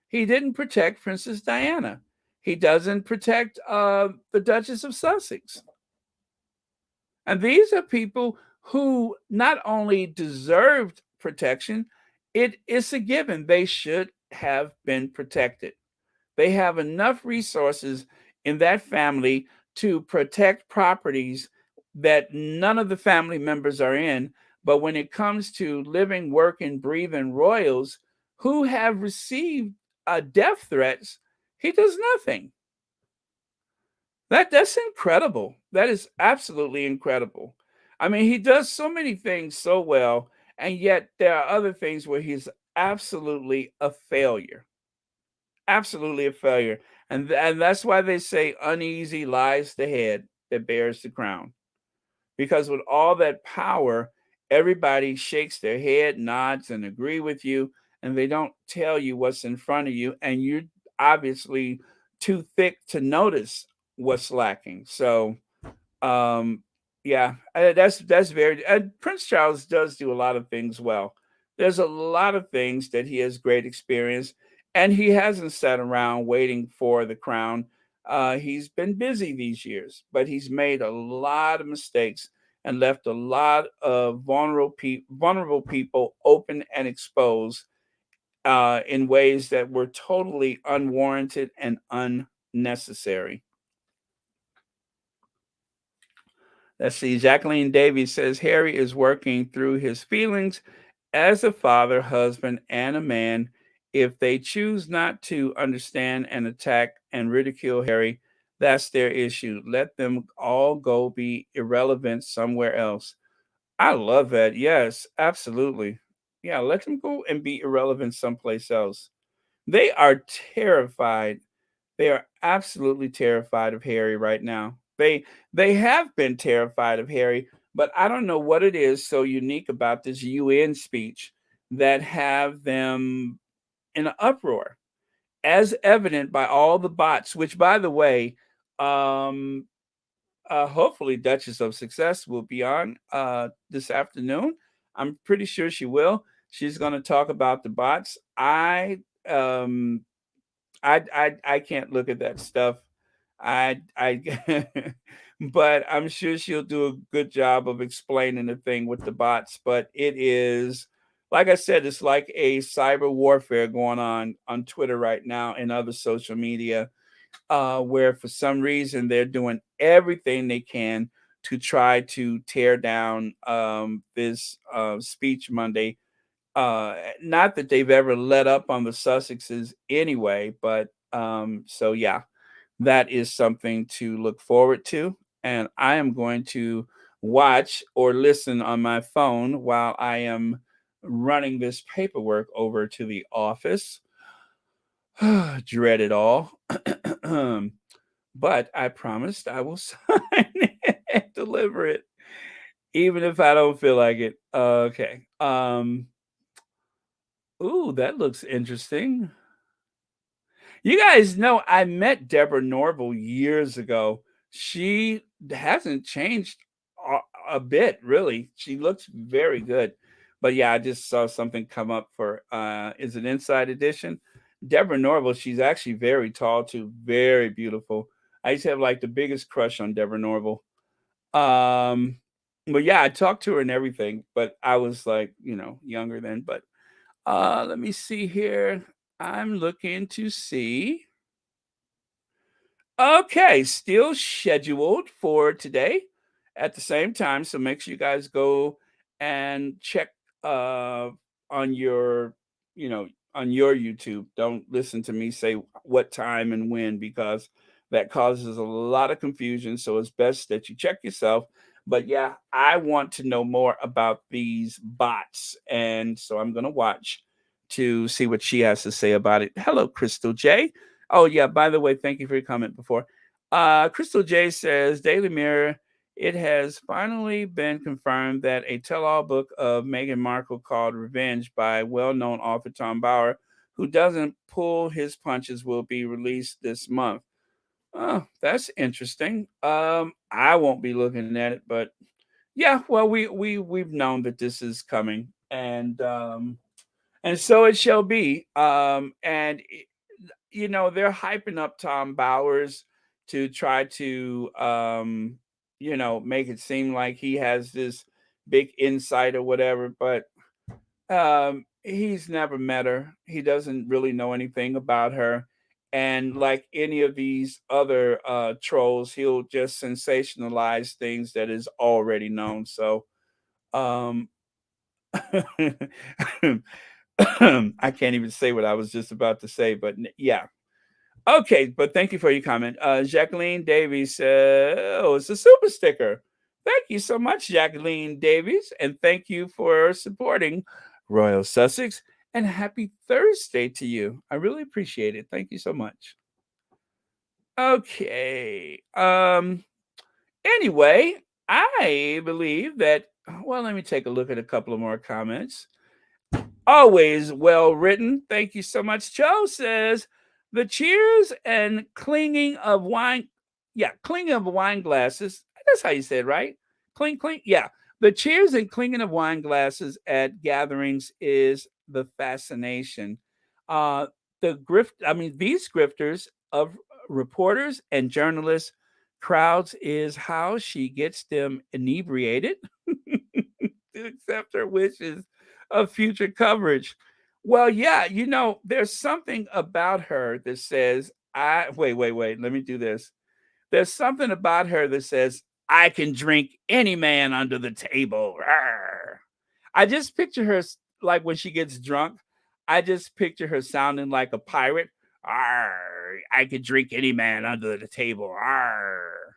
He didn't protect Princess Diana. He doesn't protect the Duchess of Sussex. And these are people who not only deserved protection, it is a given. They should have been protected. They have enough resources in that family to protect properties that none of the family members are in. But when it comes to living, working, breathing royals, who have received death threats, he does nothing. That's incredible. That is absolutely incredible. I mean, he does so many things so well, and yet there are other things where he's absolutely a failure. Absolutely a failure. And that's why they say uneasy lies the head that bears the crown. Because with all that power, everybody shakes their head, nods, and agree with you, and they don't tell you what's in front of you, and you're obviously too thick to notice what's lacking. So um, yeah, that's very. And Prince Charles does do a lot of things well. There's a lot of things that he has great experience, and he hasn't sat around waiting for the crown. He's been busy these years, but he's made a lot of mistakes and left a lot of vulnerable people open and exposed in ways that were totally unwarranted and unnecessary. Let's see. Jacqueline Davies says Harry is working through his feelings as a father, husband, and a man. If they choose not to understand and attack and ridicule Harry, that's their issue. Let them all go be irrelevant somewhere else. I love that. Yes, absolutely. Yeah, let them go and be irrelevant someplace else. They are terrified. They are absolutely terrified of Harry right now. They have been terrified of Harry, but I don't know what it is so unique about this UN speech that have them in an uproar, as evident by all the bots. Which, by the way, um, hopefully Duchess of Success will be on this afternoon. I'm pretty sure she will. She's going to talk about the bots. Um I can't look at that stuff. I but I'm sure she'll do a good job of explaining the thing with the bots, but it is like I said, it's like a cyber warfare going on Twitter right now and other social media, where for some reason they're doing everything they can to try to tear down this speech Monday. Not that they've ever let up on the Sussexes anyway, but so yeah, that is something to look forward to. And I am going to watch or listen on my phone while I am running this paperwork over to the office. Dread it all. But I promised I will sign it and deliver it, even if I don't feel like it. Okay. Ooh, that looks interesting. You guys know I met Deborah Norville years ago. She hasn't changed a bit, really. She looks very good. But yeah, I just saw something come up for is it Inside Edition? Deborah Norville, she's actually very tall too, very beautiful. I used to have like the biggest crush on Deborah Norville. Um, but yeah, I talked to her and everything, but I was like, younger then. But let me see here. I'm looking to see. Okay, still scheduled for today at the same time. So make sure you guys go and check uh on your, on your YouTube. Don't listen to me say what time and when, because that causes a lot of confusion. So it's best that you check yourself. But yeah, I want to know more about these bots. And so I'm gonna watch to see what she has to say about it. Hello, Crystal J. Oh yeah, by the way, thank you for your comment before. Crystal J says, Daily Mirror, it has finally been confirmed that a tell-all book of Meghan Markle called Revenge by well-known author Tom Bauer, who doesn't pull his punches, will be released this month. Oh, that's interesting. I won't be looking at it, but yeah, well, we've known that this is coming, and so it shall be. They're hyping up Tom Bowers to try to, make it seem like he has this big insight or whatever, but he's never met her. He doesn't really know anything about her. And like any of these other trolls, he'll just sensationalize things that is already known. So, um, I can't even say what I was just about to say, but yeah. Okay, but thank you for your comment. Jacqueline Davies, oh, it's a super sticker. Thank you so much, Jacqueline Davies, and thank you for supporting Royal Sussex. And happy Thursday to you. I really appreciate it. Thank you so much. Okay. Anyway, I believe that. Well, let me take a look at a couple of more comments. Always well written. Thank you so much. Joe says the cheers and clinging of wine. Yeah, clinging of wine glasses. That's how you say it, right? Cling, cling. Yeah. The cheers and clinging of wine glasses at gatherings is the fascination. Uh, these grifters of reporters and journalists crowds is how she gets them inebriated to accept her wishes of future coverage. Well, yeah, there's something about her that says, I wait, let me do this. There's something about her that says, I can drink any man under the table. Rawr. I just picture her like when she gets drunk. I just picture her sounding like a pirate. Arr, I could drink any man under the table. Arr.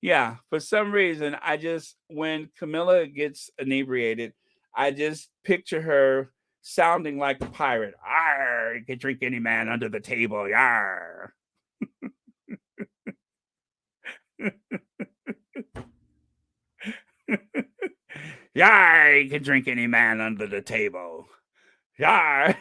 Yeah, for some reason, when Camilla gets inebriated, I just picture her sounding like a pirate. Arr, you can drink any man under the table. Arr. Yar, you can drink any man under the table. Yar.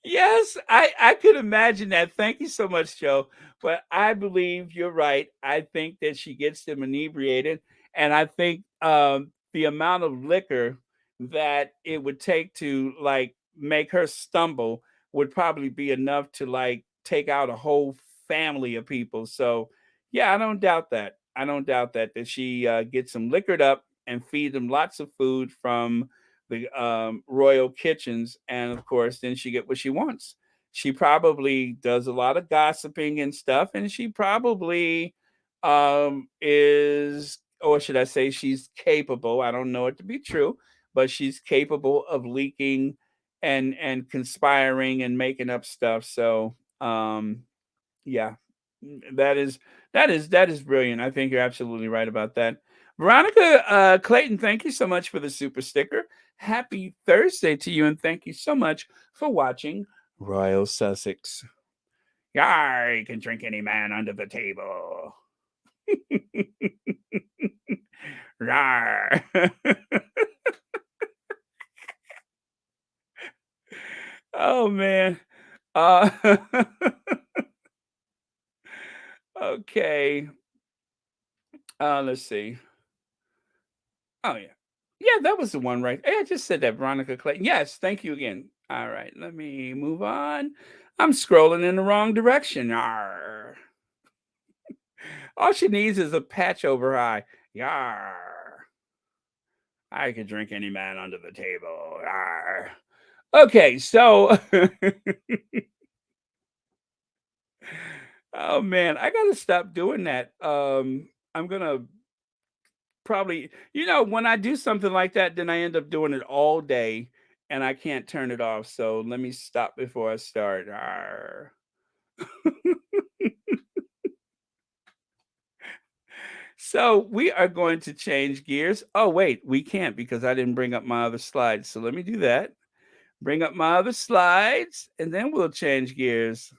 Yes, I could imagine that. Thank you so much, Joe. But I believe you're right. I think that she gets them inebriated, and I think the amount of liquor that it would take to like make her stumble would probably be enough to like take out a whole family of people. So yeah, I don't doubt that. I don't doubt that she gets them liquored up and feed them lots of food from the royal kitchens, and of course, then she get what she wants. She probably does a lot of gossiping and stuff, and she probably is, or should I say, she's capable. I don't know it to be true, but she's capable of leaking and conspiring and making up stuff. So yeah, that is brilliant. I think you're absolutely right about that. Veronica Clayton, thank you so much for the super sticker. Happy Thursday to you, and thank you so much for watching Royal Sussex. Yar, you can drink any man under the table. Rar. Oh man. Uh okay. Let's see. Oh yeah. Yeah, that was the one, right? Hey, I just said that, Veronica Clayton. Yes, thank you again. All right, let me move on. I'm scrolling in the wrong direction. Arr. All she needs is a patch over her eye. Yar. I could drink any man under the table. Yar. Okay, so oh man, I gotta stop doing that. I'm gonna probably, when I do something like that, then I end up doing it all day and I can't turn it off. So let me stop before I start. Arr. So we are going to change gears. Oh, wait, we can't because I didn't bring up my other slides. So let me do that. Bring up my other slides and then we'll change gears.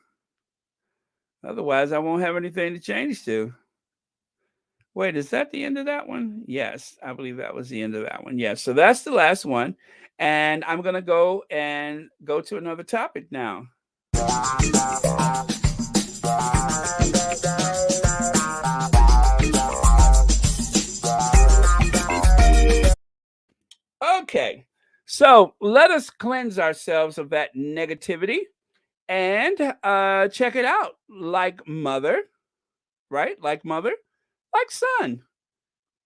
Otherwise, I won't have anything to change to. Wait, is that the end of that one? Yes, I believe that was the end of that one. Yes, so that's the last one. And I'm going to go to another topic now. Okay, so let us cleanse ourselves of that negativity and check it out. Like mother, right? Like mother, like son.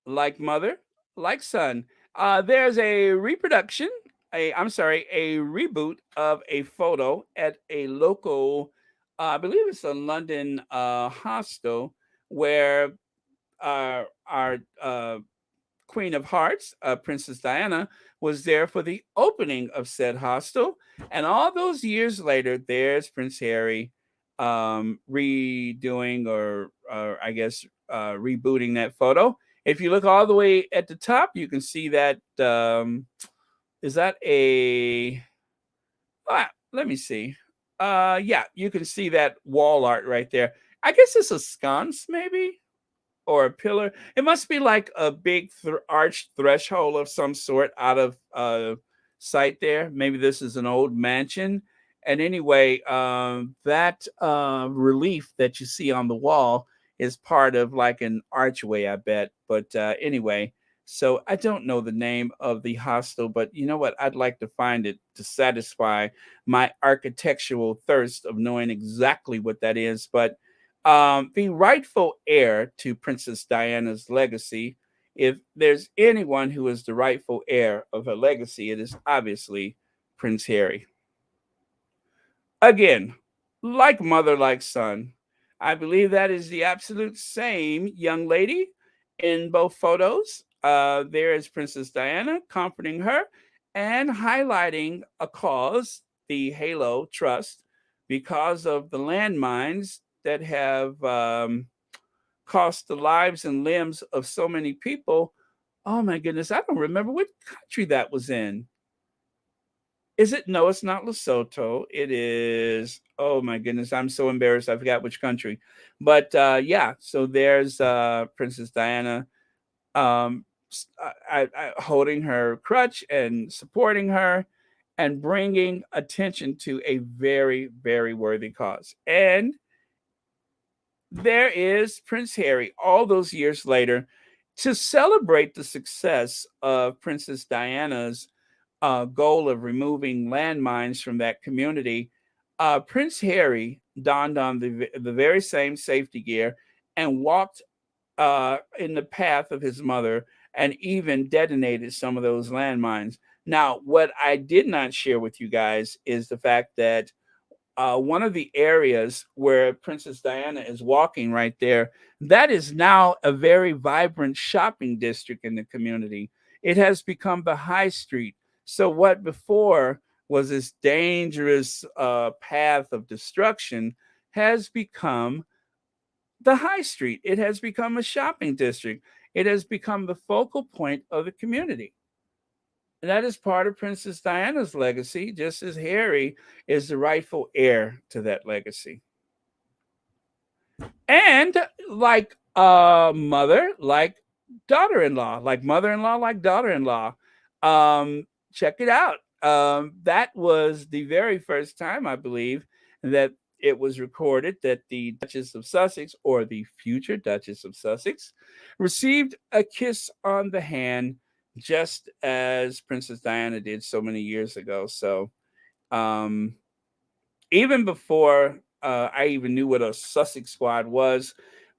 Like mother, like son. There's a reproduction, a reboot of a photo at a local, I believe it's a London hostel where our Queen of Hearts, Princess Diana, was there for the opening of said hostel. And all those years later, there's Prince Harry redoing or I guess rebooting that photo. If you look all the way at the top, you can see that. Is that a. Let me see. Yeah, you can see that wall art right there. I guess it's a sconce, maybe, or a pillar. It must be like a big arched threshold of some sort out of sight there. Maybe this is an old mansion. And anyway, that relief that you see on the wall is part of like an archway, I bet. But anyway, so I don't know the name of the hostel, but you know what? I'd like to find it to satisfy my architectural thirst of knowing exactly what that is. But the rightful heir to Princess Diana's legacy, if there's anyone who is the rightful heir of her legacy, it is obviously Prince Harry. Again, like mother, like son. I believe that is the absolute same young lady in both photos. There is Princess Diana comforting her and highlighting a cause, the Halo Trust, because of the landmines that have cost the lives and limbs of so many people. Oh my goodness, I don't remember what country that was in. Is it? No, it's not Lesotho. It is. Oh my goodness, I'm so embarrassed. I forgot which country. But yeah, so there's Princess Diana holding her crutch and supporting her and bringing attention to a very, very worthy cause. And there is Prince Harry all those years later to celebrate the success of Princess Diana's goal of removing landmines from that community. Prince Harry donned on the very same safety gear and walked in the path of his mother and even detonated some of those landmines. Now, what I did not share with you guys is the fact that one of the areas where Princess Diana is walking right there, that is now a very vibrant shopping district in the community. It has become the high street. So, what before was this dangerous path of destruction has become the high street. It has become a shopping district. It has become the focal point of the community. And that is part of Princess Diana's legacy, just as Harry is the rightful heir to that legacy. And like mother, like daughter-in-law, like mother-in-law, like daughter-in-law. Check it out. That was the very first time, I believe, that it was recorded that the Duchess of Sussex, or the future Duchess of Sussex, received a kiss on the hand, just as Princess Diana did so many years ago. So, um, even before I even knew what a Sussex squad was,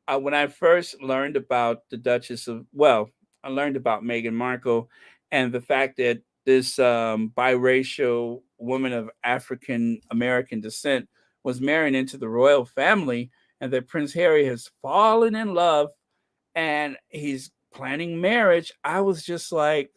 when I first learned about the Duchess of, well, I learned about Meghan Markle and the fact that this biracial woman of African American descent was married into the royal family, and that Prince Harry has fallen in love and he's planning marriage. I was just like,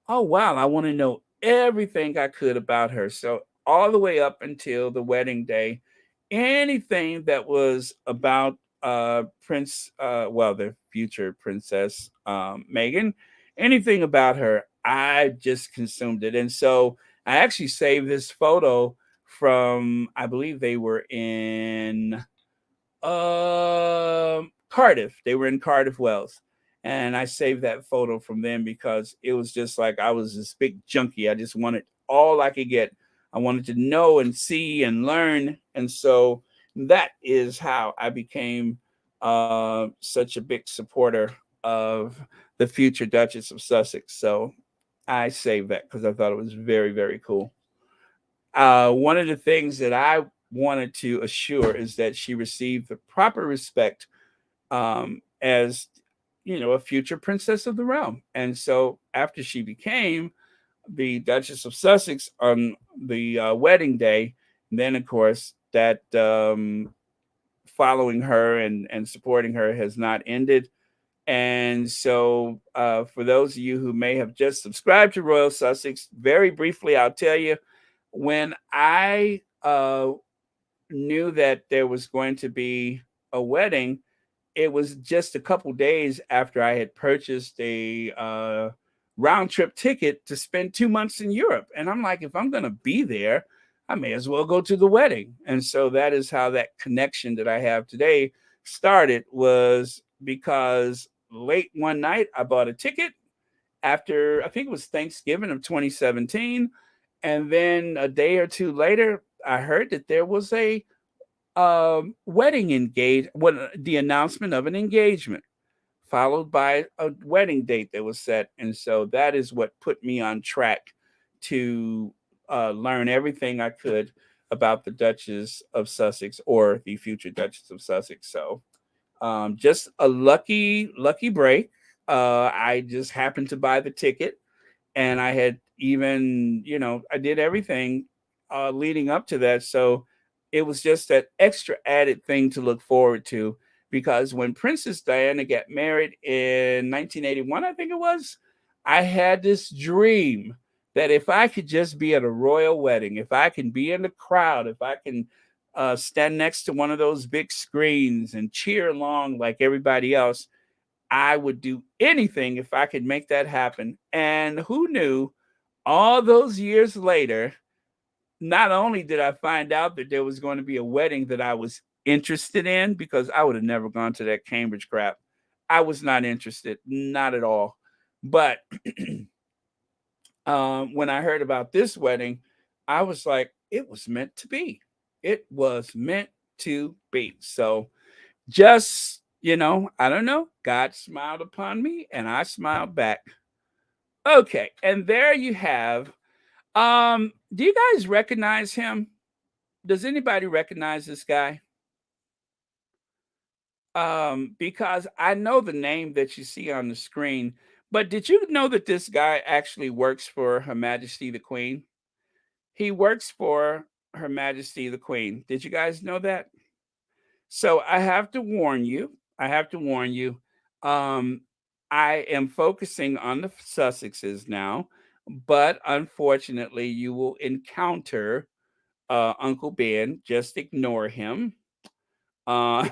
oh wow, I want to know everything I could about her. So all the way up until the wedding day, anything that was about Prince, well, the future Princess Meghan, anything about her, I just consumed it. And so I actually saved this photo from, I believe they were in Cardiff. They were in Cardiff, Wales. And I saved that photo from them because it was just like I was this big junkie. I just wanted all I could get. I wanted to know and see and learn. And so that is how I became such a big supporter of the future Duchess of Sussex. So I saved that because I thought it was very, very cool. One of the things that I wanted to assure is that she received the proper respect as a future princess of the realm. And so after she became the Duchess of Sussex on the wedding day, then of course that following her and supporting her has not ended. And so, for those of you who may have just subscribed to Royal Sussex, very briefly, I'll tell you when I knew that there was going to be a wedding, it was just a couple days after I had purchased a round trip ticket to spend 2 months in Europe. And I'm like, if I'm going to be there, I may as well go to the wedding. And so that is how that connection that I have today started, was because late one night I bought a ticket after, I think it was Thanksgiving of 2017. And then a day or two later, I heard that there was a the announcement of an engagement, followed by a wedding date that was set. And so that is what put me on track to learn everything I could about the Duchess of Sussex, or the future Duchess of Sussex. So just a lucky break. I just happened to buy the ticket, and I had even, I did everything leading up to that. So it was just that extra added thing to look forward to, because when Princess Diana got married in 1981, I think it was, I had this dream that if I could just be at a royal wedding, if I can be in the crowd, if I can stand next to one of those big screens and cheer along like everybody else, I would do anything if I could make that happen. And who knew, all those years later, not only did I find out that there was going to be a wedding that I was interested in, because I would have never gone to that Cambridge crap. I was not interested, not at all. But when I heard about this wedding, I was like, it was meant to be. It was meant to be. So just, I don't know, God smiled upon me and I smiled back. Okay, and there you have. Do you guys recognize him? Does anybody recognize this guy? Because I know the name that you see on the screen, but did you know that this guy actually works for Her Majesty the Queen? He works for Her Majesty the Queen. Did you guys know that? So I have to warn you. I have to warn you. Um, I am focusing on the Sussexes now, but unfortunately, you will encounter Uncle Ben. Just ignore him. Uh,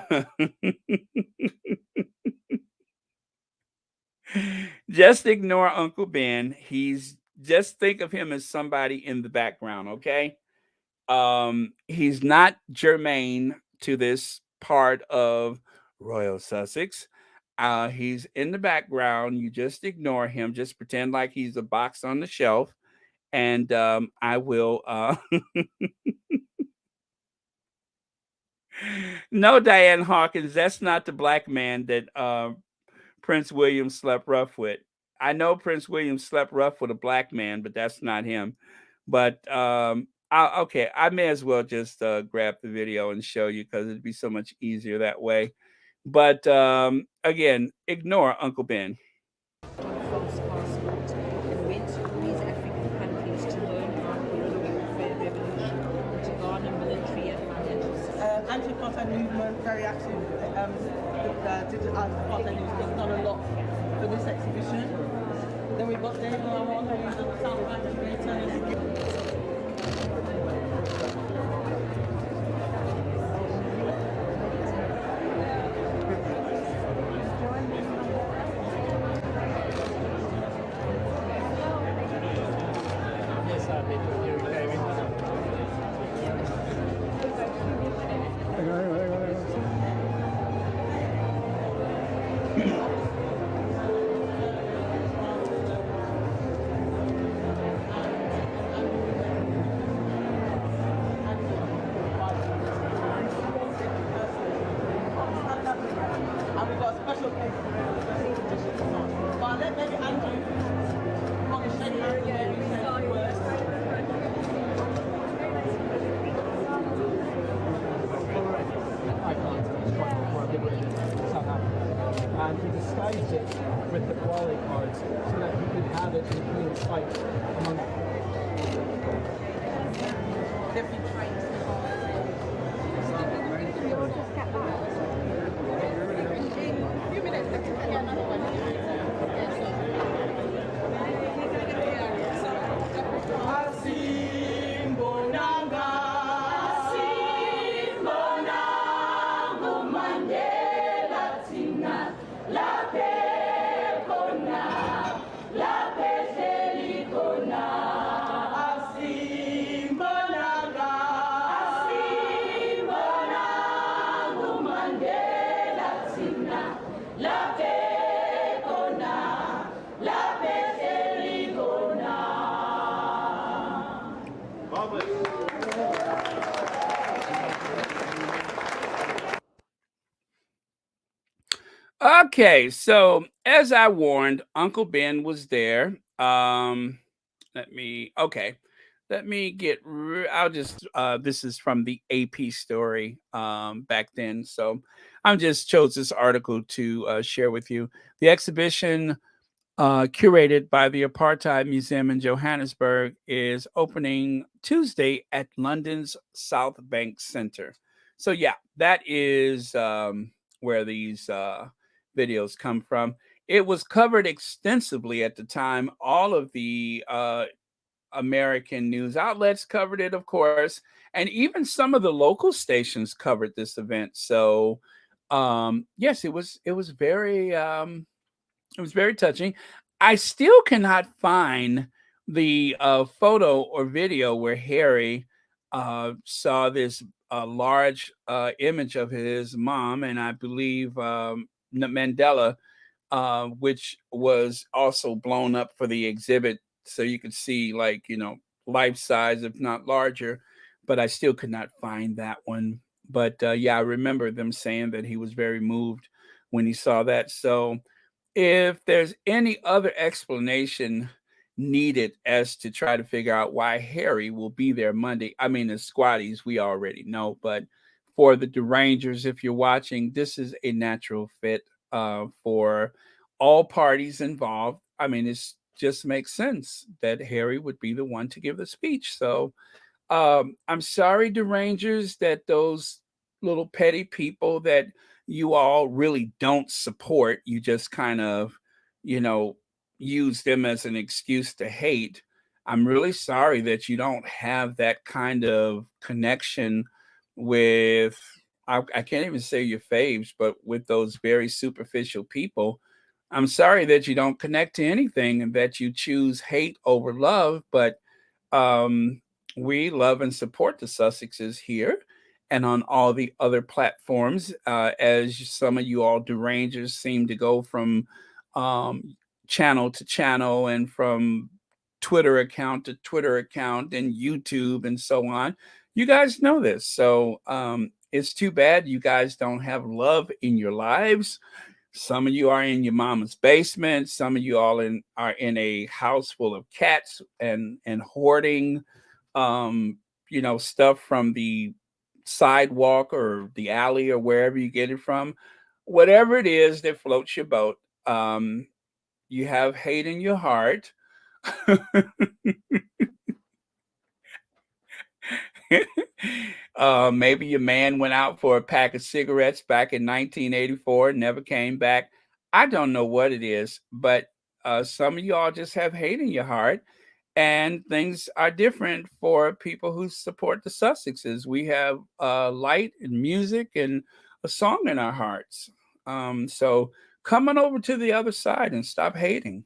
just ignore Uncle Ben. Just think of him as somebody in the background, okay? He's not germane to this part of Royal Sussex. He's in the background. You just ignore him. Just pretend like he's a box on the shelf, and I will. No, Diane Hawkins, that's not the black man that Prince William slept rough with. I know Prince William slept rough with a black man, but that's not him. But okay, I may as well just grab the video and show you, because it'd be so much easier that way. But again, ignore Uncle Ben. False passport and went to all these African countries to learn how to do the welfare revolution, to garner military and financial support. Anti-apartheid movement, very active. Digital anti-apartheid news has done a lot for this exhibition. Then we've got David Ramon, who's the South African attorney. And he disguised it with the quality cards so that he could have it in plain sight among Okay, so as I warned, Uncle Ben was there. Let me okay. Let me get I'll just this is from the AP story back then. So I just chose this article to share with you. The exhibition curated by the Apartheid Museum in Johannesburg, is opening Tuesday at London's South Bank Centre. So, yeah, that is where these videos come from. It was covered extensively at the time. All of the American news outlets covered it, of course, and even some of the local stations covered this event. So, yes, it was very touching. I still cannot find the photo or video where Harry saw this large image of his mom, and I believe Mandela, which was also blown up for the exhibit, so you could see, like, life size, if not larger. But I still could not find that one. But yeah, I remember them saying that he was very moved when he saw that. So if there's any other explanation needed as to try to figure out why Harry will be there Monday, I mean, the squatties, we already know, but for the Derangers, if you're watching, this is a natural fit for all parties involved. I mean, it just makes sense that Harry would be the one to give the speech. So I'm sorry, Derangers, that those little petty people that you all really don't support, you just kind of, you know, use them as an excuse to hate. I'm really sorry that you don't have that kind of connection with, I can't even say your faves, but with those very superficial people. I'm sorry that you don't connect to anything and that you choose hate over love, but um, we love and support the Sussexes here and on all the other platforms. As some of you all derangers seem to go from um, channel to channel and from Twitter account to Twitter account and YouTube and so on. You guys know this. So it's too bad you guys don't have love in your lives. Some of you are in your mama's basement. Some of you all are in a house full of cats and hoarding, um, stuff from the sidewalk or the alley or wherever you get it from. Whatever it is that floats your boat, you have hate in your heart. Maybe your man went out for a pack of cigarettes back in 1984, never came back. I don't know what it is, but some of y'all just have hate in your heart, and things are different for people who support the Sussexes. We have light and music and a song in our hearts. So come on over to the other side and stop hating.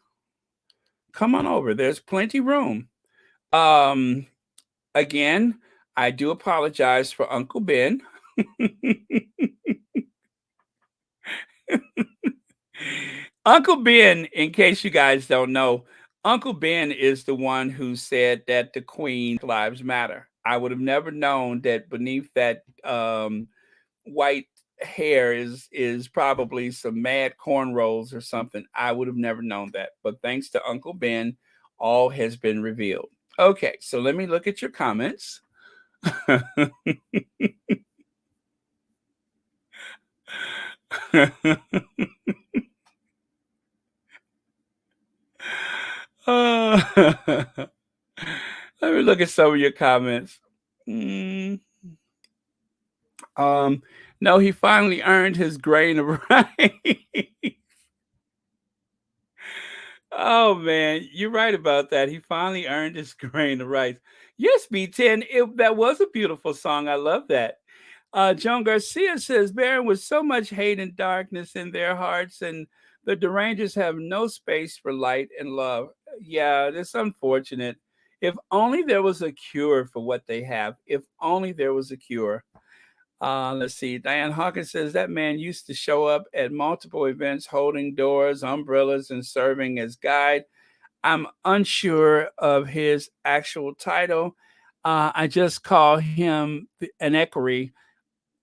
Come on over. There's plenty room. Um, Again, I do apologize for Uncle Ben. Uncle Ben, in case you guys don't know, Uncle Ben is the one who said that the Queen Lives Matter. I would have never known that beneath that white hair is probably some mad cornrows or something. I would have never known that. But thanks to Uncle Ben, all has been revealed. Okay, so let me look at your comments. Uh, let me look at some of your comments. Mm, um, no, he finally earned his grain of rice. Oh man, you're right about that. He finally earned his grain of rice. Yes, B10, that was a beautiful song. I love that. Joan Garcia says, bearing with so much hate and darkness in their hearts, and the Derangers have no space for light and love. Yeah, it's unfortunate. If only there was a cure for what they have. If only there was a cure. Let's see. Diane Hawkins says that man used to show up at multiple events holding doors, umbrellas, and serving as guide. I'm unsure of his actual title. I just call him an equerry.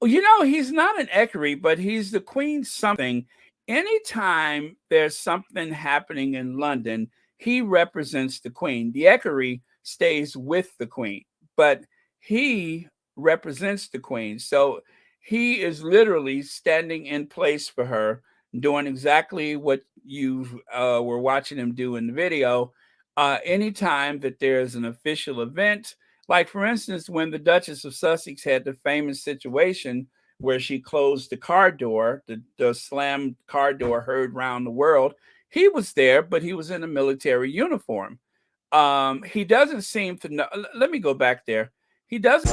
Well, he's not an equerry, but he's the queen something anytime there's something happening in London, he represents the Queen. The Equerry stays with the Queen, but he represents the Queen. So he is literally standing in place for her, doing exactly what you were watching him do in the video. Anytime that there's an official event, like for instance, when the Duchess of Sussex had the famous situation where she closed the car door, the slammed car door heard round the world. He was there, but he was in a military uniform. He doesn't seem to know. Let me go back there. He doesn't.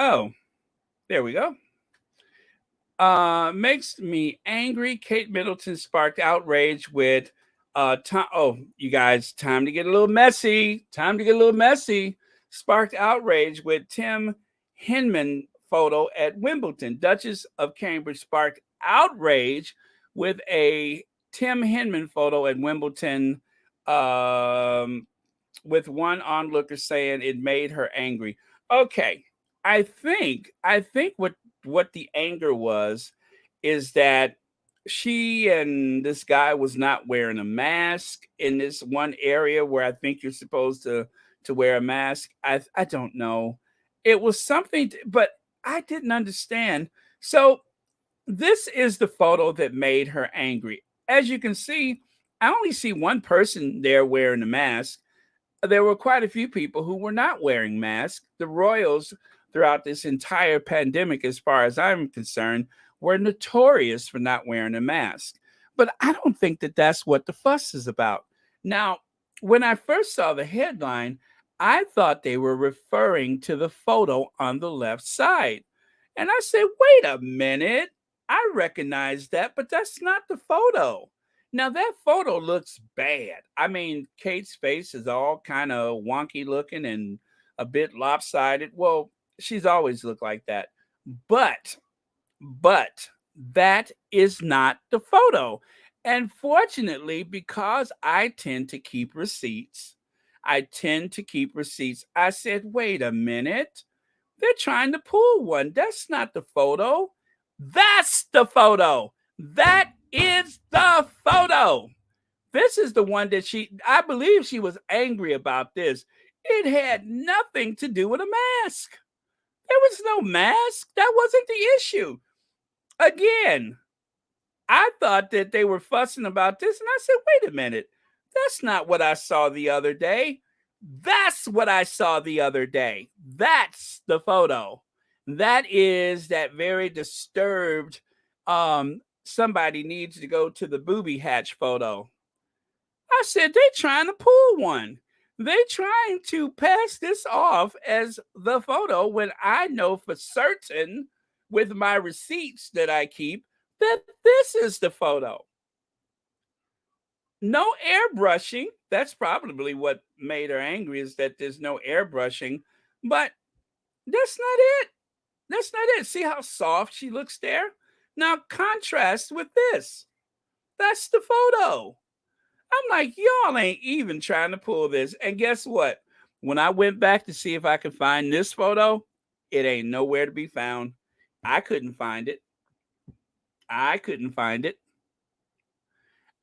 Oh, there we go. Makes me angry. Kate Middleton sparked outrage with oh, you guys, time to get a little messy. Time to get a little messy. Sparked outrage with Tim Henman photo at Wimbledon. Duchess of Cambridge sparked outrage with a Tim Henman photo at Wimbledon, with one onlooker saying it made her angry. Okay, I think what the anger was is that she and this guy was not wearing a mask in this one area where I think you're supposed to wear a mask. I don't know. It was something, but I didn't understand. So this is the photo that made her angry. As you can see, I only see one person there wearing a mask. There were quite a few people who were not wearing masks. The royals, throughout this entire pandemic, as far as I'm concerned, were notorious for not wearing a mask. But I don't think that that's what the fuss is about. Now, when I first saw the headline, I thought they were referring to the photo on the left side. And I said, wait a minute. I recognize that, but that's not the photo. Now, that photo looks bad. I mean, Kate's face is all kind of wonky looking and a bit lopsided. Well, she's always looked like that. But that is not the photo. And fortunately, because I tend to keep receipts, I said, wait a minute. They're trying to pull one. That's not the photo. That's the photo. That is the photo. This is the one that I believe she was angry about this. It had nothing to do with a mask. There was no mask. That wasn't the issue. Again, I thought that they were fussing about this, and I said, wait a minute. That's not what I saw the other day. That's what I saw the other day. That's the photo. That is that very disturbed, somebody needs to go to the booby hatch photo. I said, they trying to pull one. They trying to pass this off as the photo when I know for certain with my receipts that I keep that this is the photo. No airbrushing. That's probably what made her angry, is that there's no airbrushing. But that's not it. That's not it. See how soft she looks there? Now contrast with this. That's the photo. I'm like, y'all ain't even trying to pull this. And guess what? When I went back to see if I could find this photo, it ain't nowhere to be found. I couldn't find it.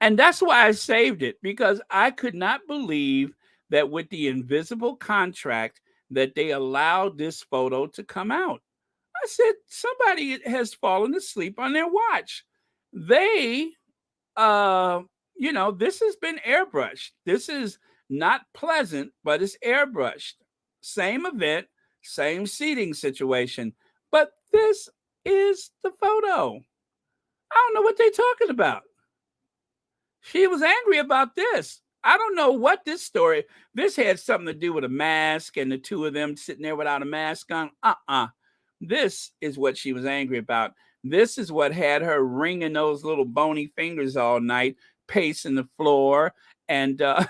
And that's why I saved it, because I could not believe that with the invisible contract that they allowed this photo to come out. I said, somebody has fallen asleep on their watch. They, this has been airbrushed. This is not pleasant, but it's airbrushed. Same event, same seating situation. But this is the photo. I don't know what they're talking about. She was angry about this. I don't know what this had something to do with a mask and the two of them sitting there without a mask on. This is what she was angry about. This is what had her wringing those little bony fingers all night, pacing the floor. And I'm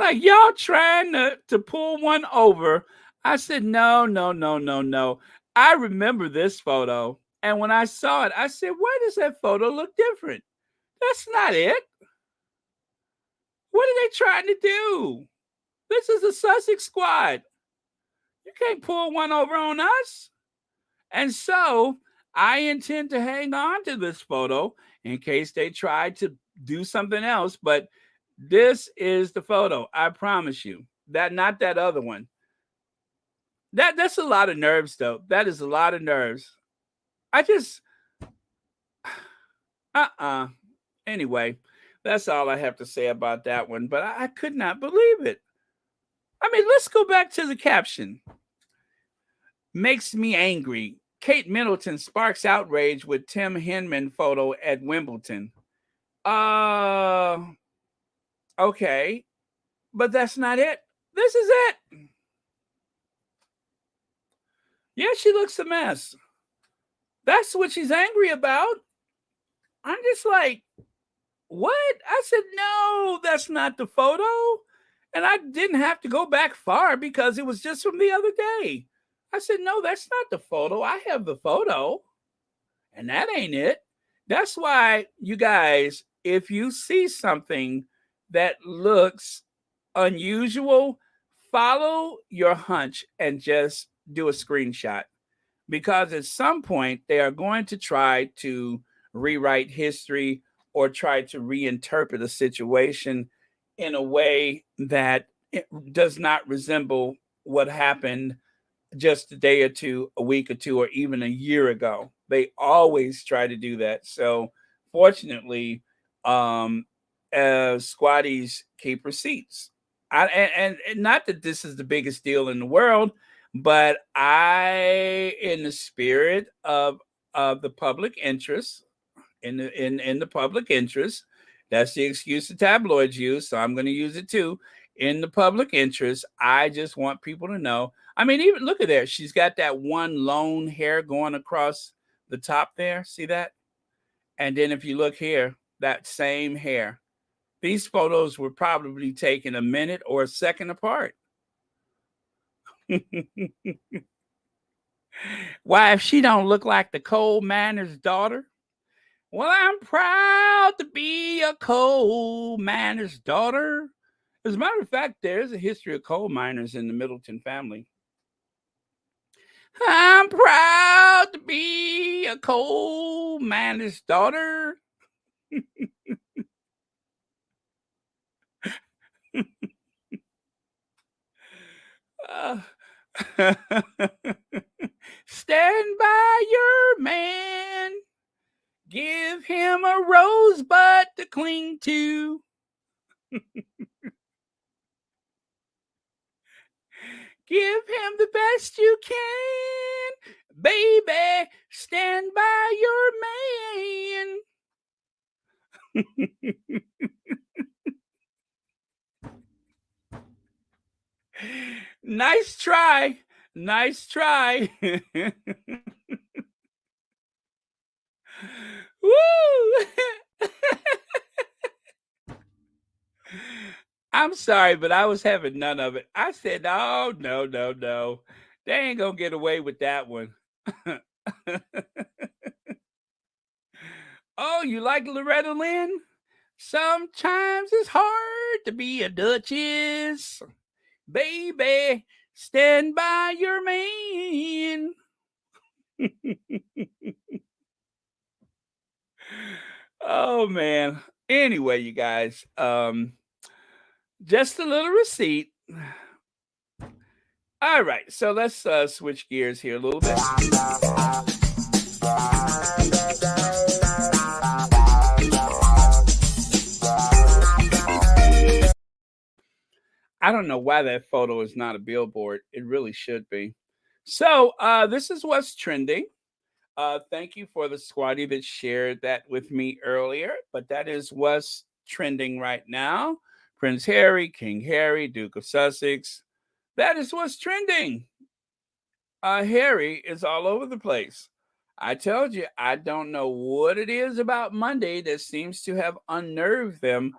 like, y'all trying to pull one over. I said, no. I remember this photo. And when I saw it, I said, why does that photo look different? That's not it. What are they trying to do? This is a Sussex squad. You can't pull one over on us. And so I intend to hang on to this photo in case they try to do something else. But this is the photo. I promise you. That not that other one. That's a lot of nerves, though. That is a lot of nerves. I just Anyway, that's all I have to say about that one. But I could not believe it. I mean, let's go back to the caption. Makes me angry. Kate Middleton sparks outrage with Tim Henman photo at Wimbledon. Okay, but that's not it. This is it. Yeah, she looks a mess. That's what she's angry about. I'm just like, what? I said, no, that's not the photo. And I didn't have to go back far because it was just from the other day. I said, no, that's not the photo. I have the photo. And that ain't it. That's why, you guys, if you see something that looks unusual, follow your hunch and just do a screenshot. Because at some point, they are going to try to rewrite history or try to reinterpret a situation in a way that it does not resemble what happened just a day or two, a week or two, or even a year ago. They always try to do that. So fortunately, squatties keep receipts. And not that this is the biggest deal in the world, but I, in the spirit of the public interest, in the public interest, that's the excuse the tabloids use. So I'm going to use it too. In the public interest, I just want people to know. I mean, even look at there. She's got that one lone hair going across the top there. See that? And then if you look here, that same hair. These photos were probably taken a minute or a second apart. Why, if she don't look like the coal miner's daughter? Well, I'm proud to be a coal miner's daughter. As a matter of fact, there's a history of coal miners in the Middleton family. I'm proud to be a coal miner's daughter. uh, Stand by your man. Give him a rosebud to cling to. Give him the best you can. Baby, stand by your man. Nice try. Nice try. Woo! I'm sorry, but I was having none of it. I said, oh, no, no, no. They ain't going to get away with that one. Oh, you like Loretta Lynn? Sometimes it's hard to be a duchess. Baby, stand by your man. Oh, man. Anyway, you guys, just a little receipt. All right, so let's switch gears here a little bit. I don't know why that photo is not a billboard. It really should be. So this is what's trending. Thank you for the squatty that shared that with me earlier, but that is what's trending right now. Prince Harry, King Harry, Duke of Sussex. That is what's trending. Harry is all over the place. I told you, I don't know what it is about Monday that seems to have unnerved them,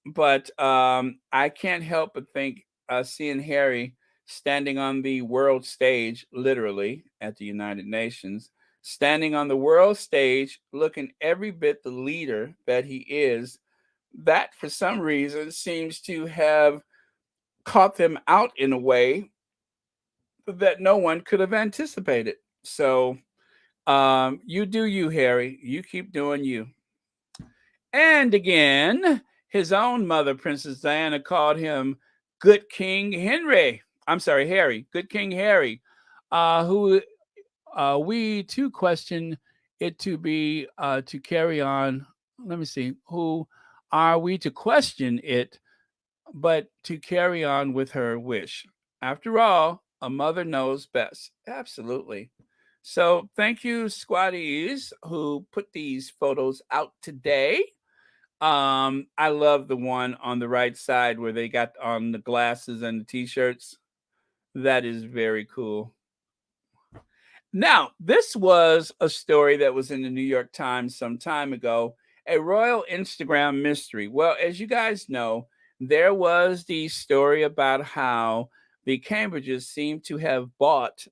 but I can't help but think seeing Harry standing on the world stage, literally at the United Nations, standing on the world stage, looking every bit the leader that he is. That, for some reason, seems to have caught them out in a way that no one could have anticipated. So, you do you, Harry. You keep doing you. And again, his own mother, Princess Diana, called him Good King Henry. I'm sorry, Harry. Good King Harry, who we too question it to be to carry on. Let me see. Who are we to question it, but to carry on with her wish? After all, a mother knows best. Absolutely. So thank you, squaddies, who put these photos out today. I love the one on the right side where they got on the glasses and the t-shirts. That is very cool. Now, this was a story that was in the New York Times some time ago, a royal Instagram mystery. Well, as you guys know, there was the story about how the Cambridges seem to have bought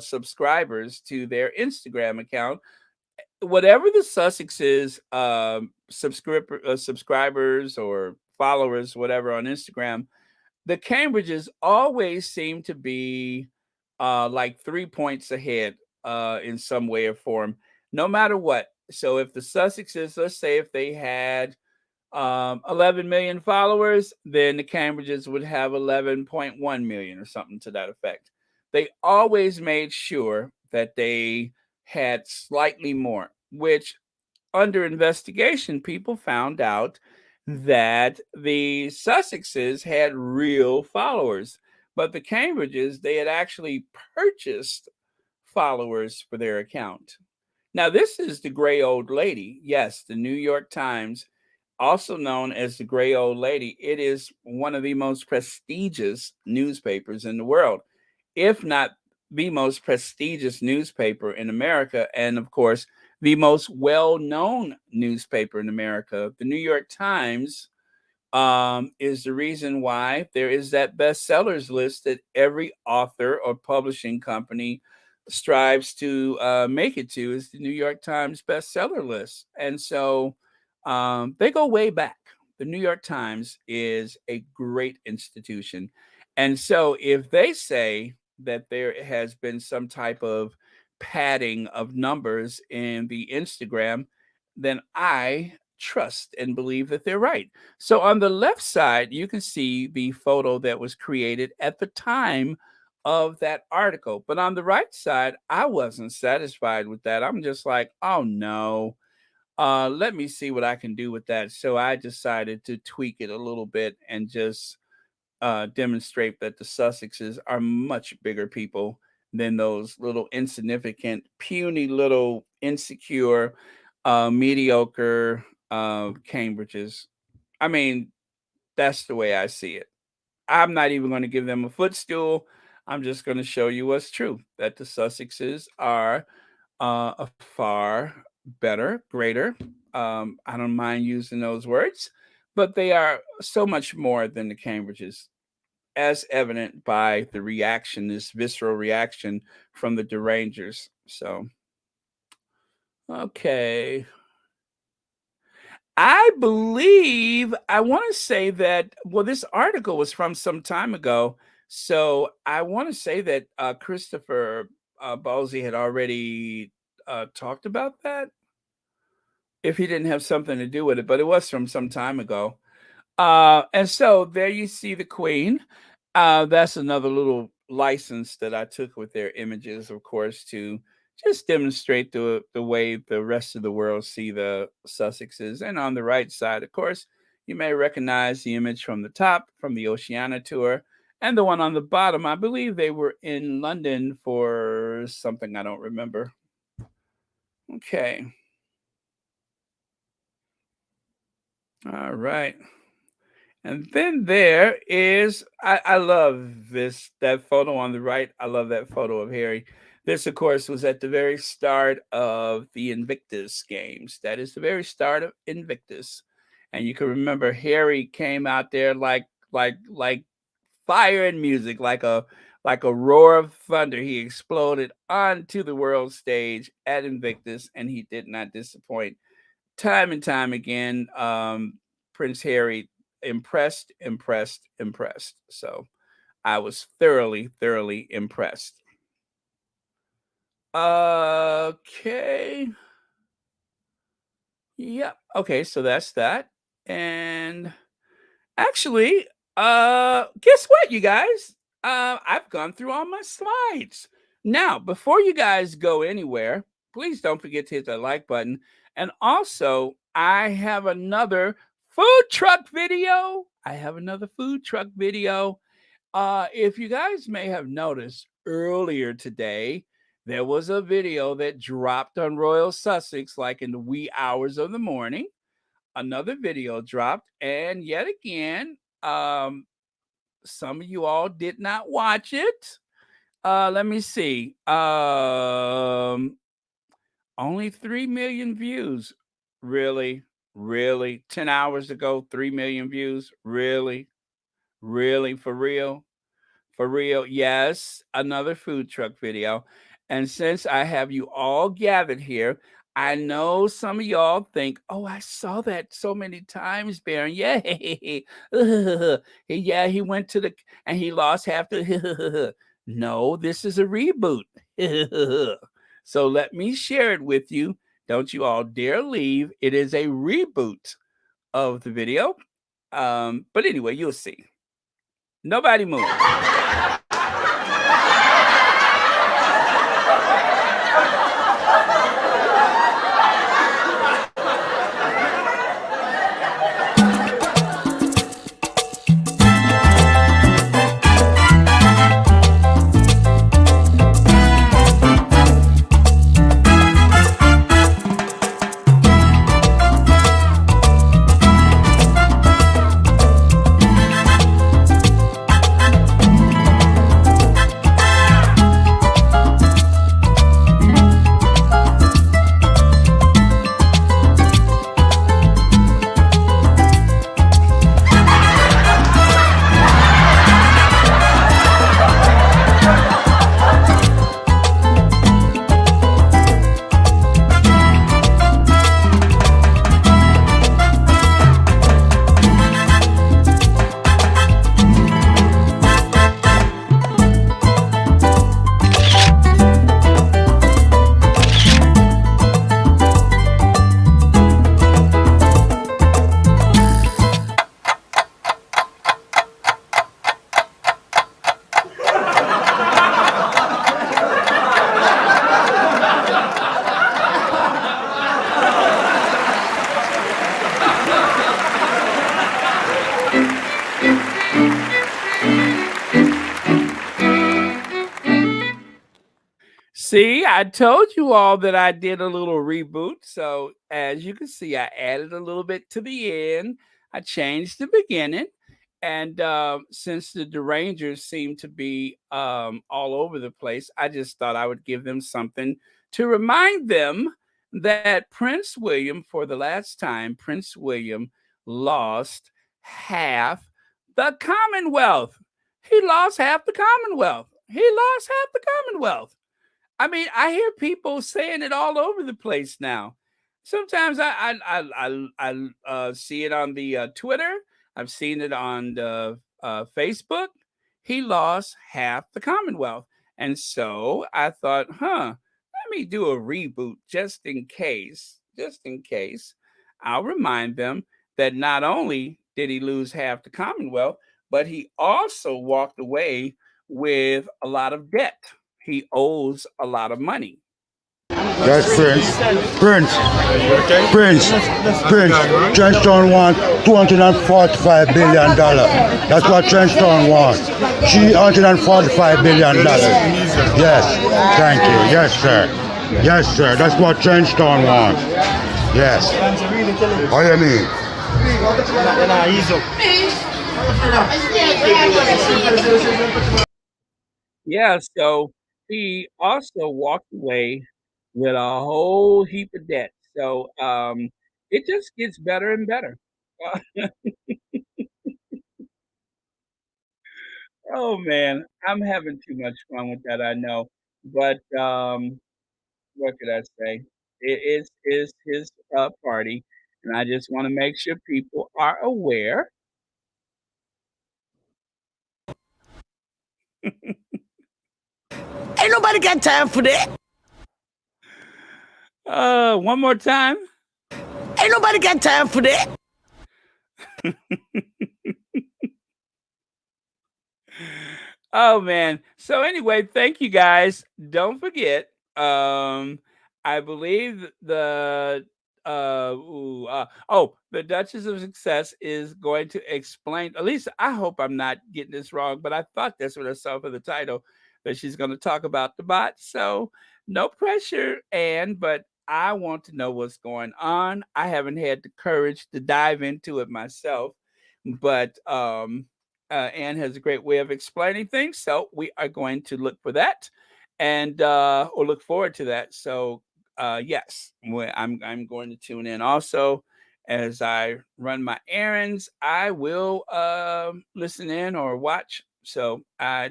subscribers to their Instagram account. Whatever the Sussexes subscribers or followers, whatever on Instagram, the Cambridges always seem to be like 3 points ahead in some way or form, no matter what. So if the Sussexes, let's say if they had 11 million followers, then the Cambridges would have 11.1 million or something to that effect. They always made sure that they had slightly more, which under investigation, people found out that the Sussexes had real followers, but the Cambridges, they had actually purchased followers for their account. Now, this is the gray old lady. Yes, the New York Times, also known as the gray old lady. It is one of the most prestigious newspapers in the world, if not the most prestigious newspaper in America. And of course, the most well known newspaper in America. The New York Times is the reason why there is that bestsellers list that every author or publishing company strives to make it to, is the New York Times bestseller list. And so they go way back. The New York Times is a great institution. And so if they say that there has been some type of padding of numbers in the Instagram, then I trust and believe that they're right. So on the left side, you can see the photo that was created at the time of that article. But on the right side, I wasn't satisfied with that. I'm just like, oh no, let me see what I can do with that. So I decided to tweak it a little bit and just demonstrate that the Sussexes are much bigger people than those little insignificant, puny, little insecure, mediocre Cambridges. I mean, that's the way I see it. I'm not even going to give them a footstool. I'm just going to show you what's true, that the Sussexes are a far better, greater. I don't mind using those words, but they are so much more than the Cambridges, as evident by the reaction, this visceral reaction from the Derangers. So, okay. I believe I want to say that, well, this article was from some time ago. So I want to say that Christopher Ballsy had already talked about that, if he didn't have something to do with it, but it was from some time ago. And so there you see the Queen. That's another little license that I took with their images, of course, to just demonstrate the way the rest of the world see the Sussexes. And on the right side, of course, you may recognize the image from the top from the Oceania tour. And the one on the bottom, I believe they were in London for something I don't remember. Okay. All right. And then there is, I love that photo on the right. I love that photo of Harry. This, of course, was at the very start of the Invictus games. That is the very start of Invictus. And you can remember Harry came out there like fire and music, like a Like a roar of thunder, he exploded onto the world stage at Invictus, and he did not disappoint. Time and time again, Prince Harry impressed, impressed, impressed. So I was thoroughly, thoroughly impressed. Okay. Yep. Okay, so that's that. And actually, guess what, you guys? I've gone through all my slides. Now, before you guys go anywhere, please don't forget to hit the like button. And also, I have another food truck video. If you guys may have noticed earlier today, there was a video that dropped on Royal Sussex, like in the wee hours of the morning. Another video dropped, and yet again, some of you all did not watch it. Let me see. Only 3 million views. Really? Really? 10 hours ago, 3 million views? Really? Really? For real? For real? Yes, another food truck video. And since I have you all gathered here, I know some of y'all think, oh, I saw that so many times, Baron. Yeah. Yeah, he went to the and he lost half the no, this is a reboot. So let me share it with you. Don't you all dare leave. It is a reboot of the video. But anyway, you'll see. Nobody move. See, I told you all that I did a little reboot. So, as you can see, I added a little bit to the end. I changed the beginning. And since the Derangers seem to be all over the place, I just thought I would give them something to remind them that Prince William, for the last time, Prince William lost half the Commonwealth. He lost half the Commonwealth. He lost half the Commonwealth. I mean, I hear people saying it all over the place now. Sometimes I see it on the Twitter. I've seen it on the Facebook. He lost half the Commonwealth, and so I thought, let me do a reboot just in case. Just in case, I'll remind them that not only did he lose half the Commonwealth, but he also walked away with a lot of debt. He owes a lot of money. Yes, Prince. Trenchtown wants $245 billion. That's what Trenchtown wants. $345 billion. Yes, thank you. Yes, sir. Yes, sir. That's what Trenchtown wants. Yes. What do you mean? Yeah, so he also walked away with a whole heap of debt. So it just gets better and better. Oh man, I'm having too much fun with that, I know. But what could I say? Is his party, and I just want to make sure people are aware. Ain't nobody got time for that. One more time. Ain't nobody got time for that. Oh man. So anyway, thank you guys. Don't forget, I believe the the Duchess of Success is going to explain. At least I hope I'm not getting this wrong, but I thought that's what I saw for the title, that she's going to talk about the bot. So no pressure, Anne, but I want to know what's going on. I haven't had the courage to dive into it myself, but Anne has a great way of explaining things, so we are going to look for that, and or look forward to that. So yes, I'm going to tune in also as I run my errands. I will listen in or watch. So I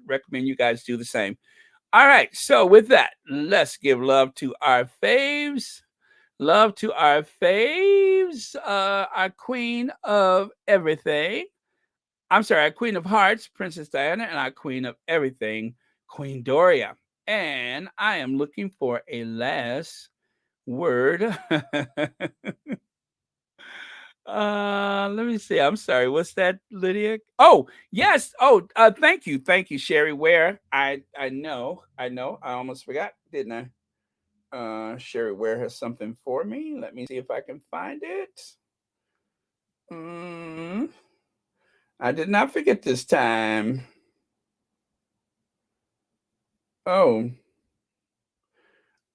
recommend you guys do the same. All right. So with that, let's give love to our faves. Love to our faves, our queen of everything. I'm sorry, our Queen of Hearts, Princess Diana, and our Queen of Everything, Queen Doria. And I am looking for a last word. Let me see. I'm sorry. What's that, Lydia? Oh, yes. Oh, thank you. Thank you, Sherry Ware. I know. I almost forgot, didn't I? Sherry Ware has something for me. Let me see if I can find it. Mm, I did not forget this time. Oh,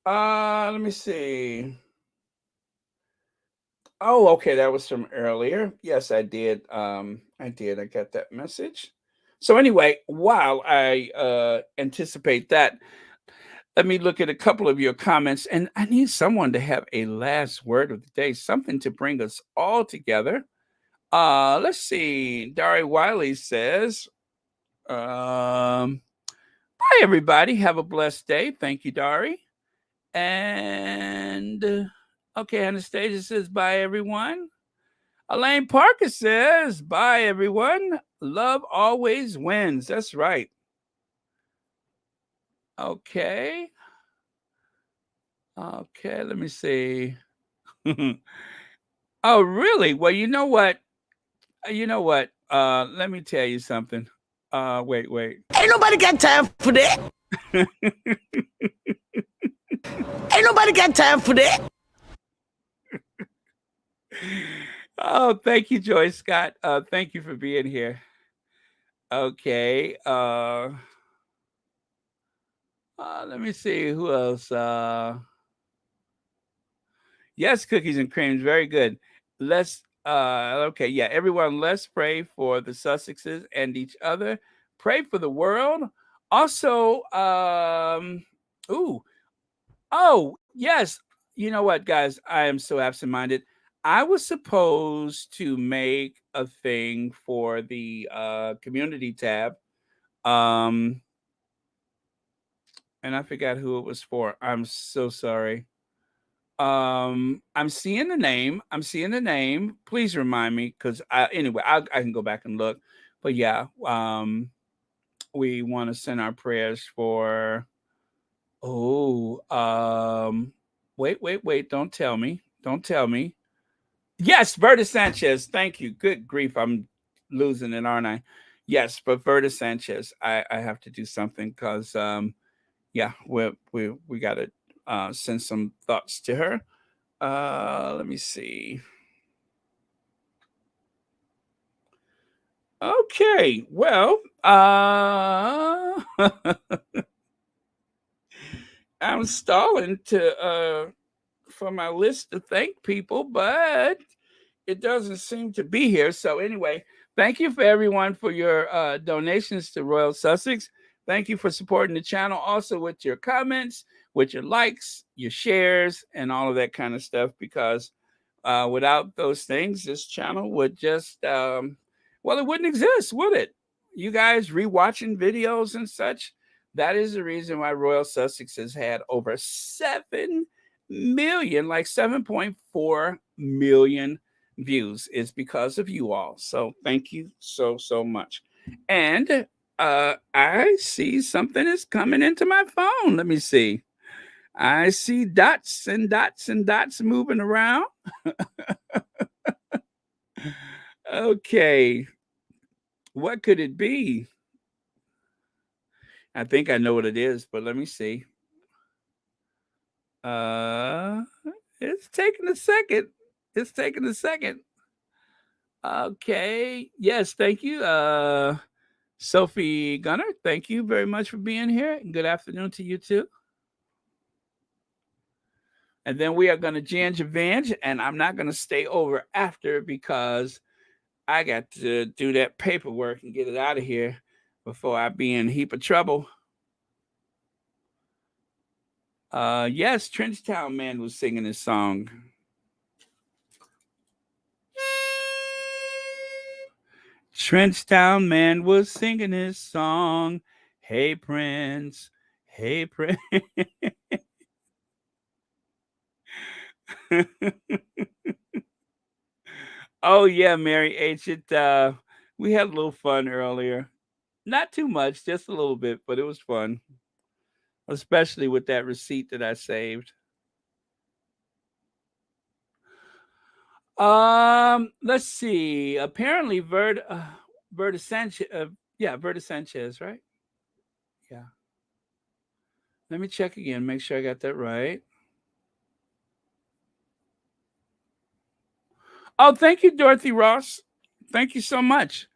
let me see. Oh, okay, that was from earlier. Yes, I did. I did. I got that message. So anyway, while I anticipate that, let me look at a couple of your comments, and I need someone to have a last word of the day, something to bring us all together. Let's see. Dari Wiley says, "Bye, everybody. Have a blessed day. Thank you, Dari." And okay, Anastasia says, "Bye, everyone." Elaine Parker says, "Bye, everyone. Love always wins." That's right. Okay. Okay, let me see. Oh, really? Well, you know what? You know what? Let me tell you something. Wait. Ain't nobody got time for that. Ain't nobody got time for that. Oh, thank you, Joyce Scott. Thank you for being here. Okay. Let me see who else. Yes, cookies and creams, very good. Let's okay, yeah, everyone, let's pray for the Sussexes and each other. Pray for the world. Also, ooh, oh, yes. You know what, guys? I am so absent-minded. I was supposed to make a thing for the community tab. Um, and I forgot who it was for. I'm so sorry. I'm seeing the name. Please remind me, because I can go back and look. But yeah, we want to send our prayers for. Oh, wait! Don't tell me! Don't tell me! Yes, Verda Sanchez. Thank you. Good grief, I'm losing it, aren't I? Yes, but Verda Sanchez, I have to do something because yeah, we got to send some thoughts to her. Let me see. Okay, well, I'm stalling to for my list to thank people, but it doesn't seem to be here. So anyway, thank you for everyone for your donations to Royal Sussex. Thank you for supporting the channel also with your comments, with your likes, your shares, and all of that kind of stuff, because without those things, this channel would just, well, it wouldn't exist, would it? you guys rewatching videos and such, that is the reason why Royal Sussex has had over 7 million, like 7.4 million views. Is because of you all. So thank you so much. And I see something is coming into my phone. Let me see. I see dots and dots and dots moving around. Okay. What could it be? I think I know what it is, but let me see. It's taking a second. It's taking a second. Okay. Yes, thank you. Sophie Gunner, thank you very much for being here. Good afternoon to you too. And then we are going to Ginge Avenge, and I'm not going to stay over after because I got to do that paperwork and get it out of here before I be in a heap of trouble. Yes, Trenchtown Man was singing this song. Trenchtown Man was singing his song. Hey, Prince. Hey, Prince. Oh, yeah, Mary H. We had a little fun earlier. Not too much, just a little bit, but it was fun. Especially with that receipt that I saved. Let's see. Apparently, Verda Sanchez. Verda Sanchez, right? Yeah. Let me check again. Make sure I got that right. Oh, thank you, Dorothy Ross. Thank you so much.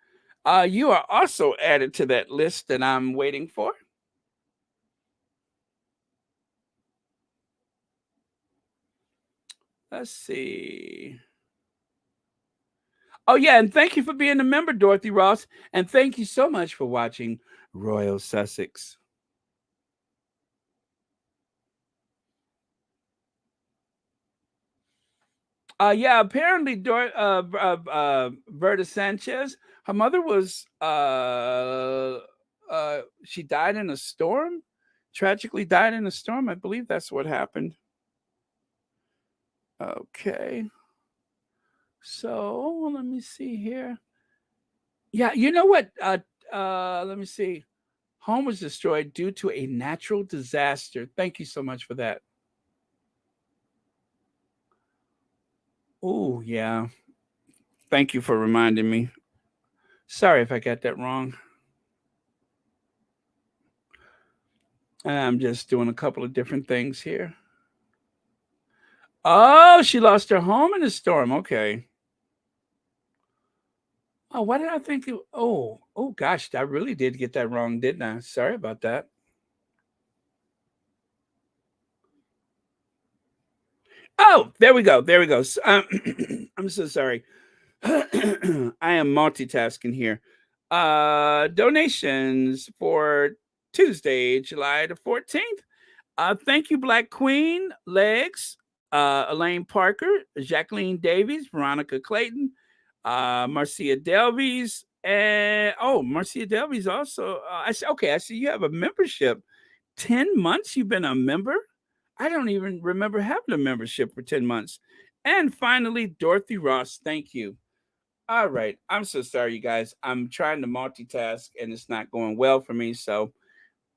You are also added to that list that I'm waiting for. Let's see. Oh, yeah, and thank you for being a member, Dorothy Ross. And thank you so much for watching Royal Sussex. Yeah, apparently Verda Sanchez, her mother was she died in a storm, tragically died in a storm. I believe that's what happened. Okay. So let me see here. Yeah, you know what? Let me see. Home was destroyed due to a natural disaster. Thank you so much for that. Oh, yeah. Thank you for reminding me. Sorry if I got that wrong. I'm just doing a couple of different things here. Oh, she lost her home in a storm. Okay. Oh, why did I think it? Oh, gosh, I really did get that wrong, didn't I? Sorry about that. Oh, there we go. There we go. I'm so sorry. I am multitasking here. Donations for Tuesday, July the 14th. Thank you, Black Queen, Legs, Elaine Parker, Jacqueline Davies, Veronica Clayton, Marcia Delvies, and Marcia Delvies also. I see you have a membership. 10 months you've been a member? I don't even remember having a membership for 10 months. And finally, Dorothy Ross, thank you. All right. I'm so sorry, you guys. I'm trying to multitask and it's not going well for me. So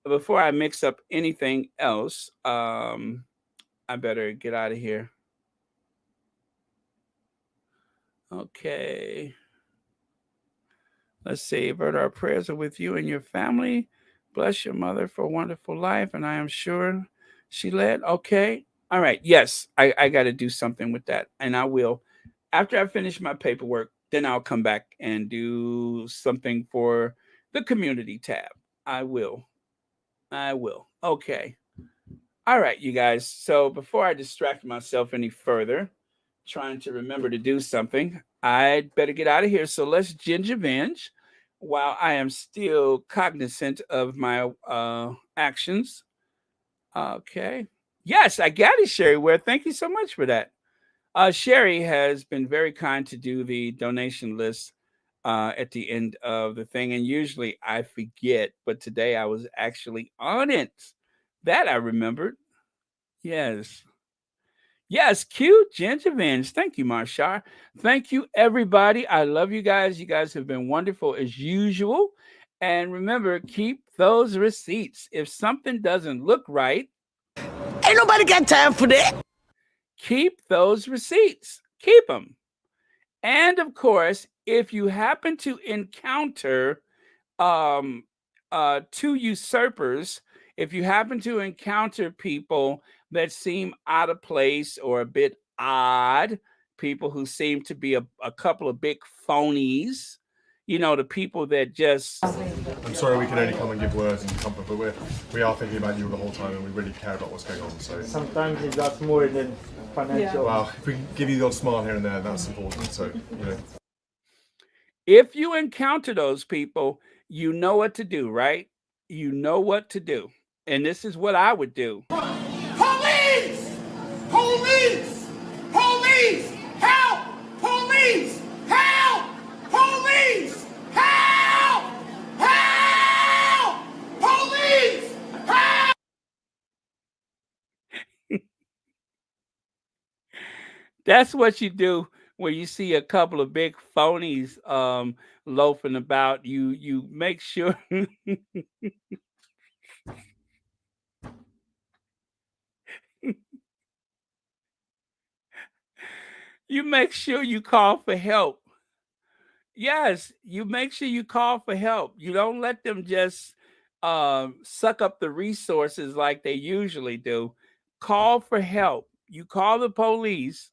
before I mix up anything else, I better get out of here. Okay. Let's see. Bert, our prayers are with you and your family. Bless your mother for a wonderful life, and I am sure she led. Okay. All right. Yes, I got to do something with that, and I will. After I finish my paperwork, then I'll come back and do something for the community tab. I will. Okay. All right, you guys. So before I distract myself any further, trying to remember to do something, I'd better get out of here. So let's Ginge Avenge while I am still cognizant of my actions. Okay. Yes, I got it, Sherry Ware. Thank you so much for that. Sherry has been very kind to do the donation list at the end of the thing. And usually I forget, but today I was actually on it. That I remembered. Yes. Yes, cute gingivins. Thank you, Marshar. Thank you, everybody. I love you guys. You guys have been wonderful as usual. And remember, keep those receipts. If something doesn't look right, Ain't nobody got time for that. keep those receipts. Keep them. And of course, if you happen to encounter um, two usurpers, if you happen to encounter people that seem out of place or a bit odd, people who seem to be a couple of big phonies, you know, the people that just. I'm sorry we can only come and give words and comfort, but we are thinking about you the whole time and we really care about what's going on. So sometimes it's lots more than financial. Well, if we can give you the odd smile here and there, that's important. So, you know. If you encounter those people, you know what to do, right? You know what to do. And this is what I would do. Police! Police! Police! Help! Police! Help! Police! Help! Help! Police! Help! That's what you do when you see a couple of big phonies loafing about. You make sure you make sure you call for help. Yes, you make sure you call for help. You don't let them just suck up the resources like they usually do. Call for help. You call the police.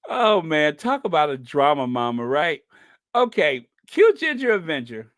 Oh man, talk about a drama mama, right? Okay, cue Ginger Avenger.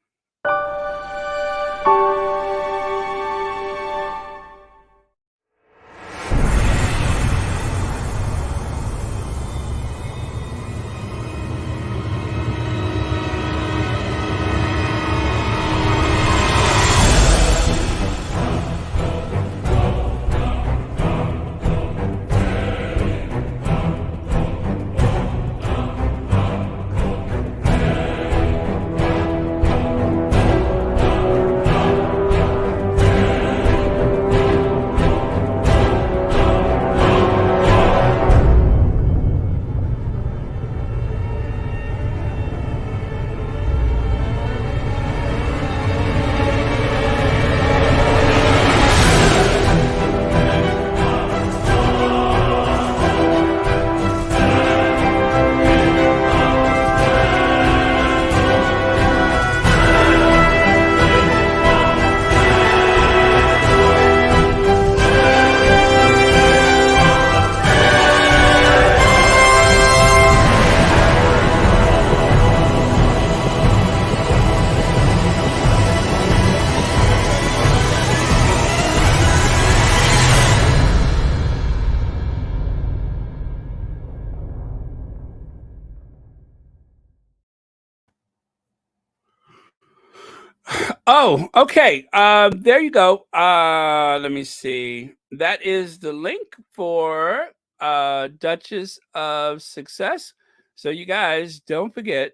Oh, okay. There you go. Let me see. That is the link for Duchess of Success. So you guys don't forget,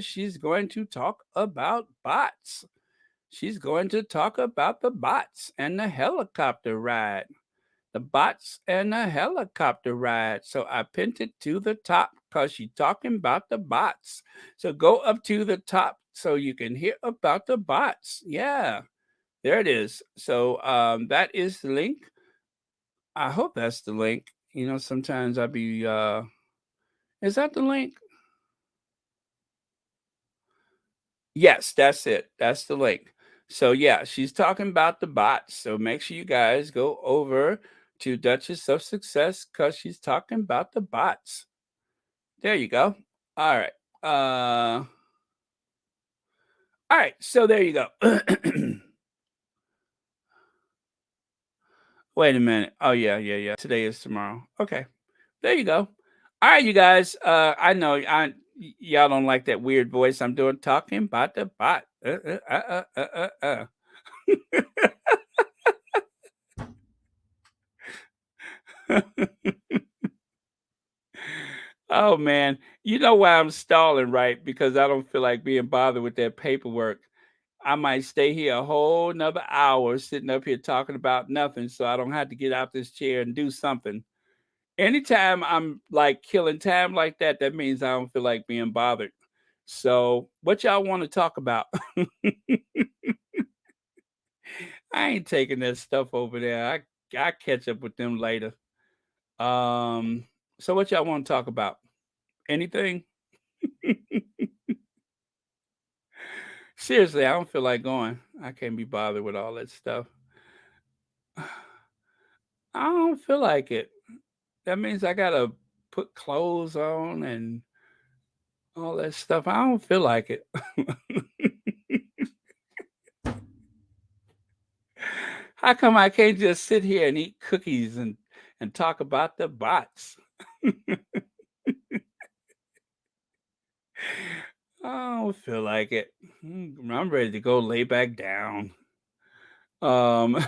she's going to talk about bots. She's going to talk about the bots and the helicopter ride. The bots and the helicopter ride. So I pinned it to the top because she's talking about the bots. So go up to the top so you can hear about the bots. Yeah, there it is. So that is the link. I hope that's the link. You know, sometimes I'll be is that the link? Yes, that's it. That's the link. So yeah, she's talking about the bots. So make sure you guys go over to Duchess of Success because she's talking about the bots. There you go. All right. All right. So there you go. Wait a minute. Oh yeah. Today is tomorrow. Okay. There you go. All right, you guys. I know y'all don't like that weird voice I'm doing talking about the bot. Oh man, you know why I'm stalling, right? Because I don't feel like being bothered with that paperwork. I might stay here a whole another hour sitting up here talking about nothing, so I don't have to get out this chair and do something. Anytime I'm like killing time like that, that means I don't feel like being bothered. So, what y'all want to talk about? I ain't taking that stuff over there. I catch up with them later. Um, so what y'all want to talk about? Anything? Seriously, I don't feel like going. I can't be bothered with all that stuff. I don't feel like it. That means I gotta put clothes on and all that stuff. I don't feel like it. How come I can't just sit here and eat cookies and talk about the bots? I don't feel like it. I'm ready to go lay back down. Um,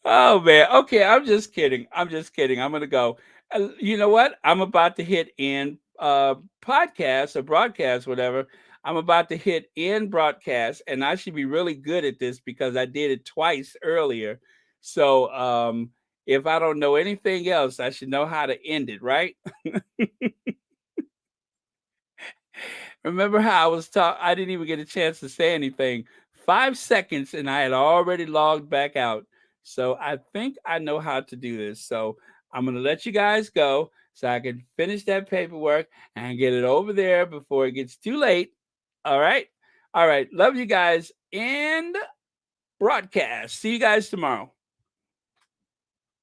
oh man. Okay, I'm just kidding. I'm just kidding. I'm gonna go. You know what? I'm about to hit end podcast or broadcast, whatever. I'm about to hit end broadcast, and I should be really good at this because I did it twice earlier. So if I don't know anything else, I should know how to end it, right? Remember how I was talking? I didn't even get a chance to say anything. 5 seconds, and I had already logged back out. So I think I know how to do this. So I'm gonna let you guys go so I can finish that paperwork and get it over there before it gets too late. All right. All right. Love you guys. And broadcast. See you guys tomorrow.